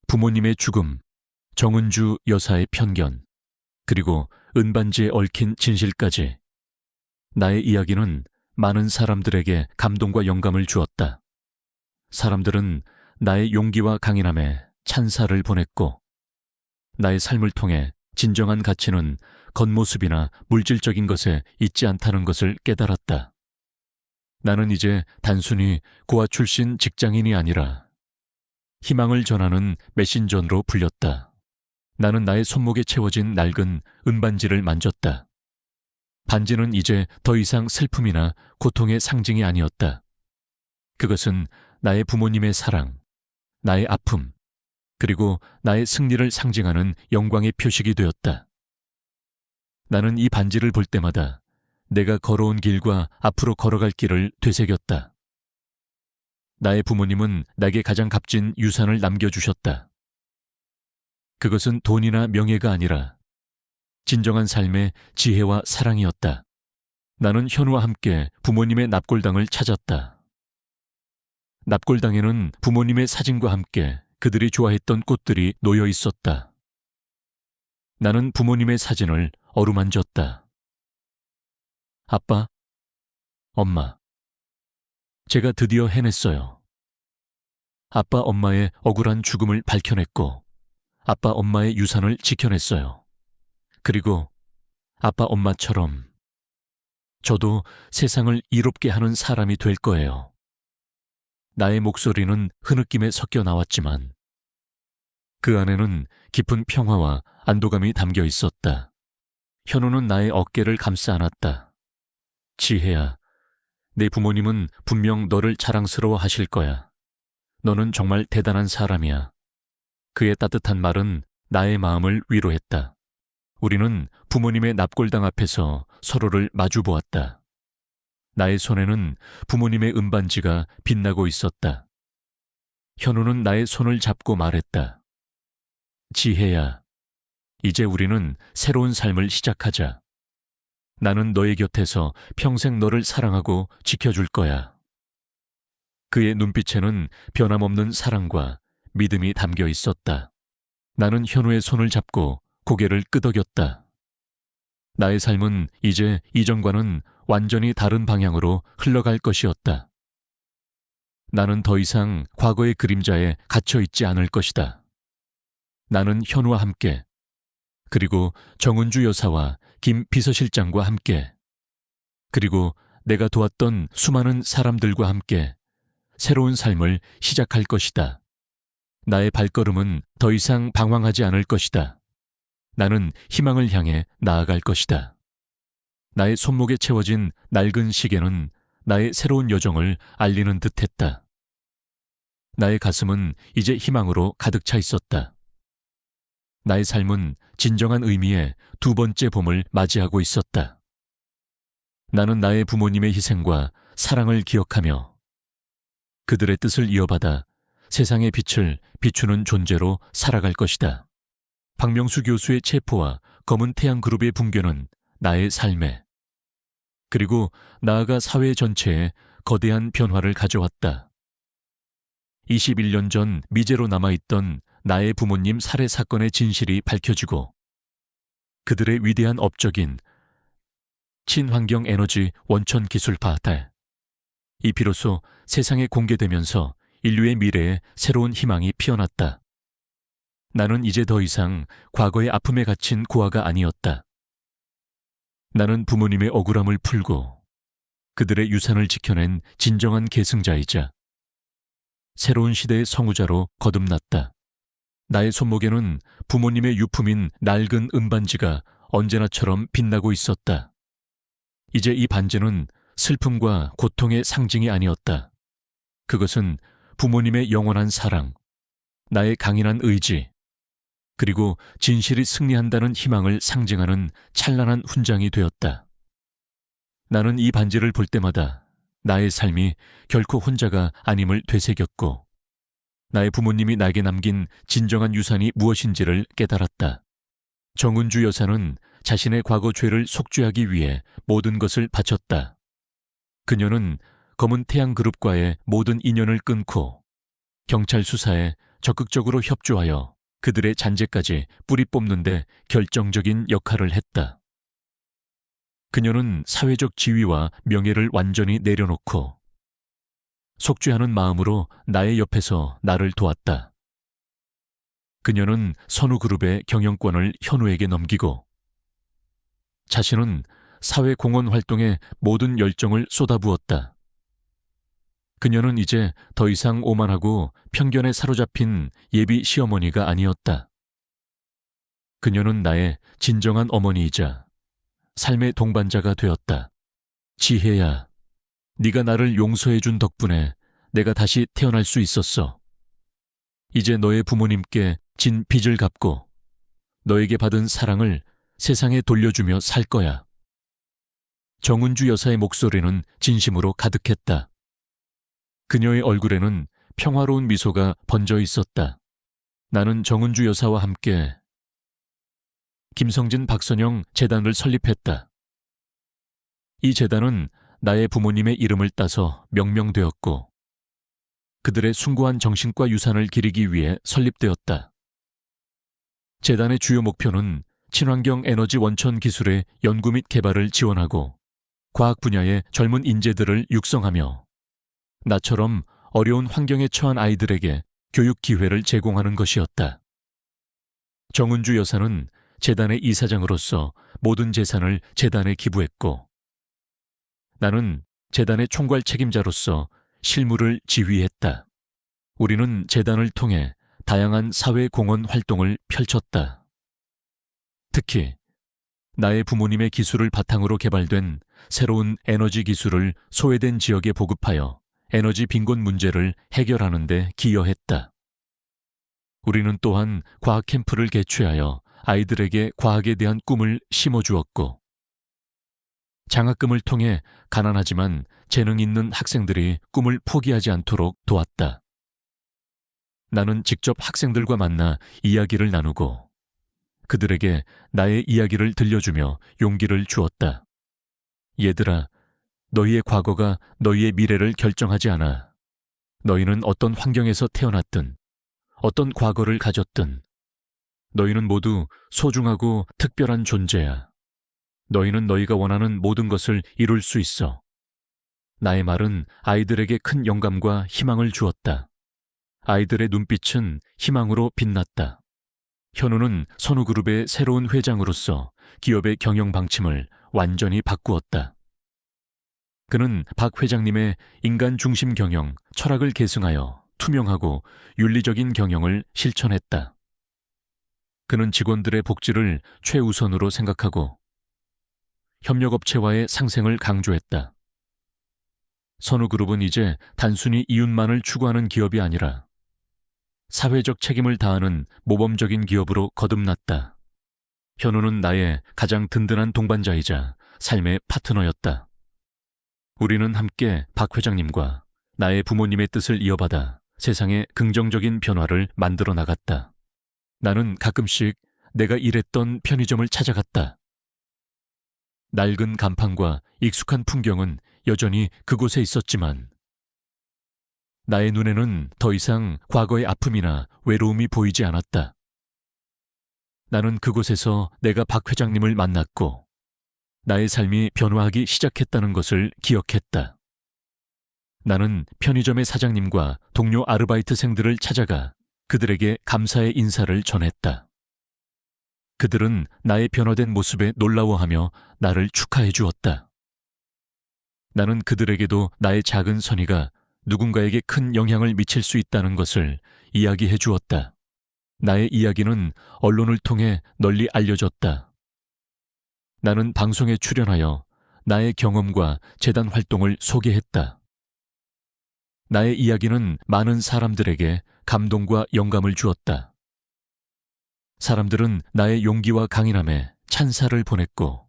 부모님의 죽음, 정은주 여사의 편견, 그리고 은반지에 얽힌 진실까지 나의 이야기는 많은 사람들에게 감동과 영감을 주었다. 사람들은 나의 용기와 강인함에 찬사를 보냈고 나의 삶을 통해 진정한 가치는 겉모습이나 물질적인 것에 있지 않다는 것을 깨달았다. 나는 이제 단순히 고아 출신 직장인이 아니라 희망을 전하는 메신저로 불렸다. 나는 나의 손목에 채워진 낡은 은반지를 만졌다. 반지는 이제 더 이상 슬픔이나 고통의 상징이 아니었다. 그것은 나의 부모님의 사랑, 나의 아픔, 그리고 나의 승리를 상징하는 영광의 표식이 되었다. 나는 이 반지를 볼 때마다 내가 걸어온 길과 앞으로 걸어갈 길을 되새겼다. 나의 부모님은 내게 가장 값진 유산을 남겨주셨다. 그것은 돈이나 명예가 아니라 진정한 삶의 지혜와 사랑이었다. 나는 현우와 함께 부모님의 납골당을 찾았다. 납골당에는 부모님의 사진과 함께 그들이 좋아했던 꽃들이 놓여 있었다. 나는 부모님의 사진을 어루만졌다. 아빠, 엄마, 제가 드디어 해냈어요. 아빠, 엄마의 억울한 죽음을 밝혀냈고 아빠, 엄마의 유산을 지켜냈어요. 그리고 아빠, 엄마처럼 저도 세상을 이롭게 하는 사람이 될 거예요. 나의 목소리는 흐느낌에 섞여 나왔지만 그 안에는 깊은 평화와 안도감이 담겨 있었다. 현우는 나의 어깨를 감싸 안았다. 지혜야, 내 부모님은 분명 너를 자랑스러워 하실 거야. 너는 정말 대단한 사람이야. 그의 따뜻한 말은 나의 마음을 위로했다. 우리는 부모님의 납골당 앞에서 서로를 마주 보았다. 나의 손에는 부모님의 은반지가 빛나고 있었다. 현우는 나의 손을 잡고 말했다. 지혜야, 이제 우리는 새로운 삶을 시작하자. 나는 너의 곁에서 평생 너를 사랑하고 지켜줄 거야. 그의 눈빛에는 변함없는 사랑과 믿음이 담겨 있었다. 나는 현우의 손을 잡고 고개를 끄덕였다. 나의 삶은 이제 이전과는 완전히 다른 방향으로 흘러갈 것이었다. 나는 더 이상 과거의 그림자에 갇혀 있지 않을 것이다. 나는 현우와 함께, 그리고 정은주 여사와 김 비서실장과 함께, 그리고 내가 도왔던 수많은 사람들과 함께 새로운 삶을 시작할 것이다. 나의 발걸음은 더 이상 방황하지 않을 것이다. 나는 희망을 향해 나아갈 것이다. 나의 손목에 채워진 낡은 시계는 나의 새로운 여정을 알리는 듯했다. 나의 가슴은 이제 희망으로 가득 차 있었다. 나의 삶은 진정한 의미의 2번째 봄을 맞이하고 있었다. 나는 나의 부모님의 희생과 사랑을 기억하며 그들의 뜻을 이어받아 세상의 빛을 비추는 존재로 살아갈 것이다. 박명수 교수의 체포와 검은 태양 그룹의 붕괴는 나의 삶에, 그리고 나아가 사회 전체에 거대한 변화를 가져왔다. 21년 전 미제로 남아있던 나의 부모님 살해 사건의 진실이 밝혀지고 그들의 위대한 업적인 친환경 에너지 원천 기술 발달, 이 비로소 세상에 공개되면서 인류의 미래에 새로운 희망이 피어났다. 나는 이제 더 이상 과거의 아픔에 갇힌 고아가 아니었다. 나는 부모님의 억울함을 풀고 그들의 유산을 지켜낸 진정한 계승자이자 새로운 시대의 성우자로 거듭났다. 나의 손목에는 부모님의 유품인 낡은 은반지가 언제나처럼 빛나고 있었다. 이제 이 반지는 슬픔과 고통의 상징이 아니었다. 그것은 부모님의 영원한 사랑, 나의 강인한 의지, 그리고 진실이 승리한다는 희망을 상징하는 찬란한 훈장이 되었다. 나는 이 반지를 볼 때마다 나의 삶이 결코 혼자가 아님을 되새겼고 나의 부모님이 나에게 남긴 진정한 유산이 무엇인지를 깨달았다. 정은주 여사는 자신의 과거 죄를 속죄하기 위해 모든 것을 바쳤다. 그녀는 검은 태양 그룹과의 모든 인연을 끊고 경찰 수사에 적극적으로 협조하여 그들의 잔재까지 뿌리 뽑는 데 결정적인 역할을 했다. 그녀는 사회적 지위와 명예를 완전히 내려놓고 속죄하는 마음으로 나의 옆에서 나를 도왔다. 그녀는 선우그룹의 경영권을 현우에게 넘기고 자신은 사회공헌 활동에 모든 열정을 쏟아부었다. 그녀는 이제 더 이상 오만하고 편견에 사로잡힌 예비 시어머니가 아니었다. 그녀는 나의 진정한 어머니이자 삶의 동반자가 되었다. 지혜야, 네가 나를 용서해준 덕분에 내가 다시 태어날 수 있었어. 이제 너의 부모님께 진 빚을 갚고 너에게 받은 사랑을 세상에 돌려주며 살 거야. 정은주 여사의 목소리는 진심으로 가득했다. 그녀의 얼굴에는 평화로운 미소가 번져 있었다. 나는 정은주 여사와 함께 김성진 박선영 재단을 설립했다. 이 재단은 나의 부모님의 이름을 따서 명명되었고 그들의 숭고한 정신과 유산을 기리기 위해 설립되었다. 재단의 주요 목표는 친환경 에너지 원천 기술의 연구 및 개발을 지원하고 과학 분야의 젊은 인재들을 육성하며 나처럼 어려운 환경에 처한 아이들에게 교육 기회를 제공하는 것이었다. 정은주 여사는 재단의 이사장으로서 모든 재산을 재단에 기부했고 나는 재단의 총괄 책임자로서 실무를 지휘했다. 우리는 재단을 통해 다양한 사회 공헌 활동을 펼쳤다. 특히 나의 부모님의 기술을 바탕으로 개발된 새로운 에너지 기술을 소외된 지역에 보급하여 에너지 빈곤 문제를 해결하는 데 기여했다. 우리는 또한 과학 캠프를 개최하여 아이들에게 과학에 대한 꿈을 심어주었고 장학금을 통해 가난하지만 재능 있는 학생들이 꿈을 포기하지 않도록 도왔다. 나는 직접 학생들과 만나 이야기를 나누고 그들에게 나의 이야기를 들려주며 용기를 주었다. 얘들아, 너희의 과거가 너희의 미래를 결정하지 않아. 너희는 어떤 환경에서 태어났든 어떤 과거를 가졌든 너희는 모두 소중하고 특별한 존재야. 너희는 너희가 원하는 모든 것을 이룰 수 있어. 나의 말은 아이들에게 큰 영감과 희망을 주었다. 아이들의 눈빛은 희망으로 빛났다. 현우는 선우그룹의 새로운 회장으로서 기업의 경영 방침을 완전히 바꾸었다. 그는 박 회장님의 인간 중심 경영, 철학을 계승하여 투명하고 윤리적인 경영을 실천했다. 그는 직원들의 복지를 최우선으로 생각하고 협력업체와의 상생을 강조했다. 선우그룹은 이제 단순히 이윤만을 추구하는 기업이 아니라 사회적 책임을 다하는 모범적인 기업으로 거듭났다. 현우는 나의 가장 든든한 동반자이자 삶의 파트너였다. 우리는 함께 박 회장님과 나의 부모님의 뜻을 이어받아 세상에 긍정적인 변화를 만들어 나갔다. 나는 가끔씩 내가 일했던 편의점을 찾아갔다. 낡은 간판과 익숙한 풍경은 여전히 그곳에 있었지만 나의 눈에는 더 이상 과거의 아픔이나 외로움이 보이지 않았다. 나는 그곳에서 내가 박 회장님을 만났고 나의 삶이 변화하기 시작했다는 것을 기억했다. 나는 편의점의 사장님과 동료 아르바이트생들을 찾아가 그들에게 감사의 인사를 전했다. 그들은 나의 변화된 모습에 놀라워하며 나를 축하해 주었다. 나는 그들에게도 나의 작은 선의가 누군가에게 큰 영향을 미칠 수 있다는 것을 이야기해 주었다. 나의 이야기는 언론을 통해 널리 알려졌다. 나는 방송에 출연하여 나의 경험과 재단 활동을 소개했다. 나의 이야기는 많은 사람들에게 감동과 영감을 주었다. 사람들은 나의 용기와 강인함에 찬사를 보냈고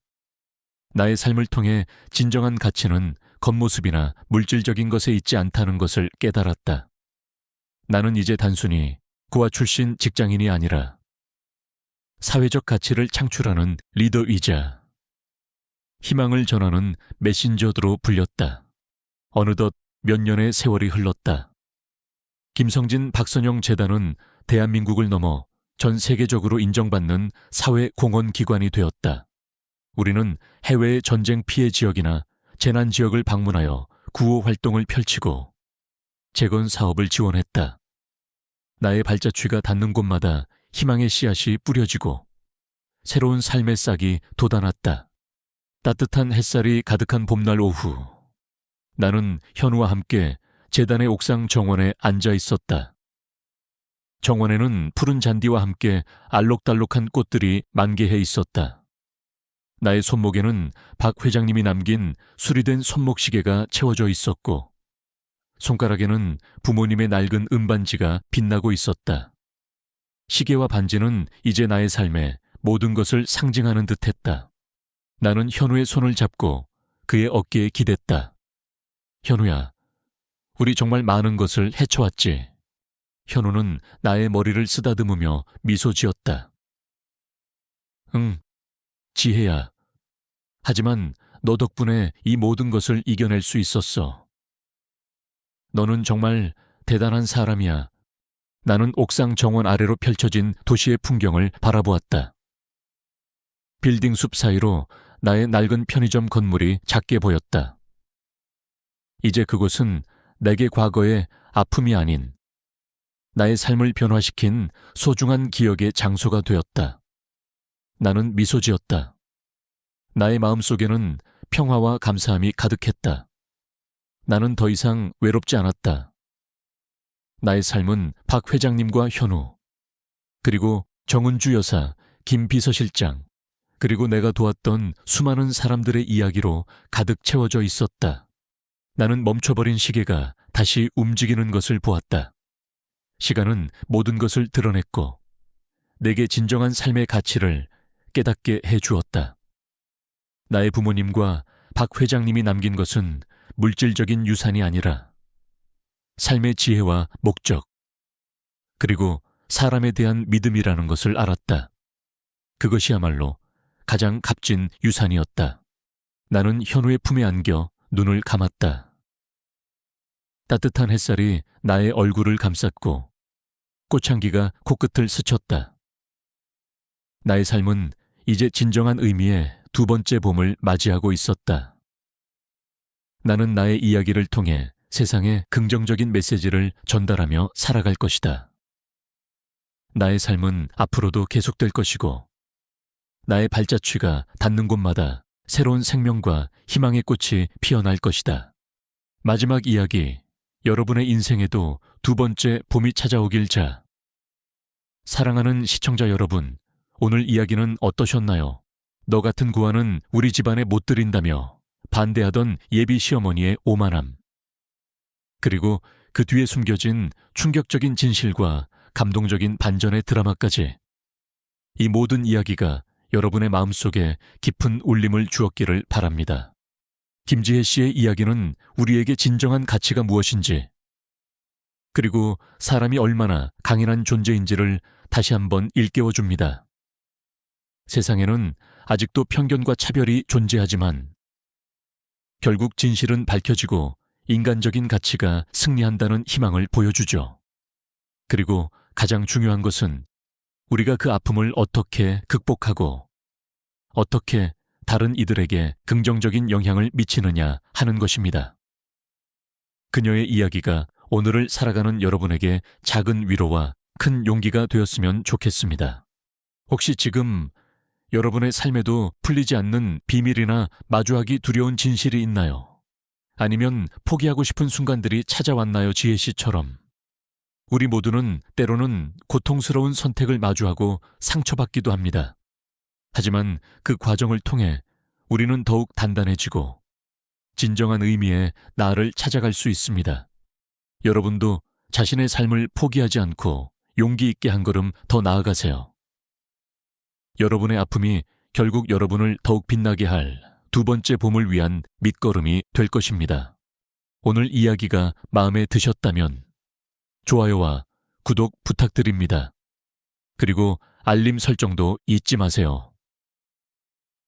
나의 삶을 통해 진정한 가치는 겉모습이나 물질적인 것에 있지 않다는 것을 깨달았다. 나는 이제 단순히 고아 출신 직장인이 아니라 사회적 가치를 창출하는 리더이자 희망을 전하는 메신저로 불렸다. 어느덧 몇 년의 세월이 흘렀다. 김성진 박선영 재단은 대한민국을 넘어 전 세계적으로 인정받는 사회 공헌 기관이 되었다. 우리는 해외의 전쟁 피해 지역이나 재난 지역을 방문하여 구호 활동을 펼치고 재건 사업을 지원했다. 나의 발자취가 닿는 곳마다 희망의 씨앗이 뿌려지고 새로운 삶의 싹이 돋아났다. 따뜻한 햇살이 가득한 봄날 오후, 나는 현우와 함께 재단의 옥상 정원에 앉아 있었다. 정원에는 푸른 잔디와 함께 알록달록한 꽃들이 만개해 있었다. 나의 손목에는 박 회장님이 남긴 수리된 손목시계가 채워져 있었고 손가락에는 부모님의 낡은 은반지가 빛나고 있었다. 시계와 반지는 이제 나의 삶에 모든 것을 상징하는 듯했다. 나는 현우의 손을 잡고 그의 어깨에 기댔다. 현우야, 우리 정말 많은 것을 헤쳐왔지. 현우는 나의 머리를 쓰다듬으며 미소 지었다. 응, 지혜야. 하지만 너 덕분에 이 모든 것을 이겨낼 수 있었어. 너는 정말 대단한 사람이야. 나는 옥상 정원 아래로 펼쳐진 도시의 풍경을 바라보았다. 빌딩 숲 사이로 나의 낡은 편의점 건물이 작게 보였다. 이제 그곳은 내게 과거의 아픔이 아닌 나의 삶을 변화시킨 소중한 기억의 장소가 되었다. 나는 미소 지었다. 나의 마음속에는 평화와 감사함이 가득했다. 나는 더 이상 외롭지 않았다. 나의 삶은 박 회장님과 현우, 그리고 정은주 여사, 김 비서실장, 그리고 내가 도왔던 수많은 사람들의 이야기로 가득 채워져 있었다. 나는 멈춰버린 시계가 다시 움직이는 것을 보았다. 시간은 모든 것을 드러냈고 내게 진정한 삶의 가치를 깨닫게 해주었다. 나의 부모님과 박 회장님이 남긴 것은 물질적인 유산이 아니라 삶의 지혜와 목적, 그리고 사람에 대한 믿음이라는 것을 알았다. 그것이야말로 가장 값진 유산이었다. 나는 현우의 품에 안겨 눈을 감았다. 따뜻한 햇살이 나의 얼굴을 감쌌고 꽃향기가 코끝을 스쳤다. 나의 삶은 이제 진정한 의미의 두 번째 봄을 맞이하고 있었다. 나는 나의 이야기를 통해 세상에 긍정적인 메시지를 전달하며 살아갈 것이다. 나의 삶은 앞으로도 계속될 것이고 나의 발자취가 닿는 곳마다 새로운 생명과 희망의 꽃이 피어날 것이다. 마지막 이야기, 여러분의 인생에도 두 번째 봄이 찾아오길 자. 사랑하는 시청자 여러분, 오늘 이야기는 어떠셨나요? 너 같은 구화는 우리 집안에 못 들인다며 반대하던 예비 시어머니의 오만함. 그리고 그 뒤에 숨겨진 충격적인 진실과 감동적인 반전의 드라마까지. 이 모든 이야기가 여러분의 마음속에 깊은 울림을 주었기를 바랍니다. 김지혜 씨의 이야기는 우리에게 진정한 가치가 무엇인지, 그리고 사람이 얼마나 강인한 존재인지를 다시 한번 일깨워줍니다. 세상에는 아직도 편견과 차별이 존재하지만 결국 진실은 밝혀지고 인간적인 가치가 승리한다는 희망을 보여주죠. 그리고 가장 중요한 것은 우리가 그 아픔을 어떻게 극복하고 어떻게 다른 이들에게 긍정적인 영향을 미치느냐 하는 것입니다. 그녀의 이야기가 오늘을 살아가는 여러분에게 작은 위로와 큰 용기가 되었으면 좋겠습니다. 혹시 지금 여러분의 삶에도 풀리지 않는 비밀이나 마주하기 두려운 진실이 있나요? 아니면 포기하고 싶은 순간들이 찾아왔나요? 지혜 씨처럼. 우리 모두는 때로는 고통스러운 선택을 마주하고 상처받기도 합니다. 하지만 그 과정을 통해 우리는 더욱 단단해지고 진정한 의미의 나를 찾아갈 수 있습니다. 여러분도 자신의 삶을 포기하지 않고 용기 있게 한 걸음 더 나아가세요. 여러분의 아픔이 결국 여러분을 더욱 빛나게 할 두 번째 봄을 위한 밑거름이 될 것입니다. 오늘 이야기가 마음에 드셨다면 좋아요와 구독 부탁드립니다. 그리고 알림 설정도 잊지 마세요.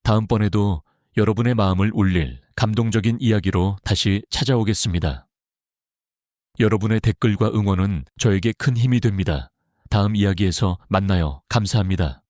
다음번에도 여러분의 마음을 울릴 감동적인 이야기로 다시 찾아오겠습니다. 여러분의 댓글과 응원은 저에게 큰 힘이 됩니다. 다음 이야기에서 만나요. 감사합니다.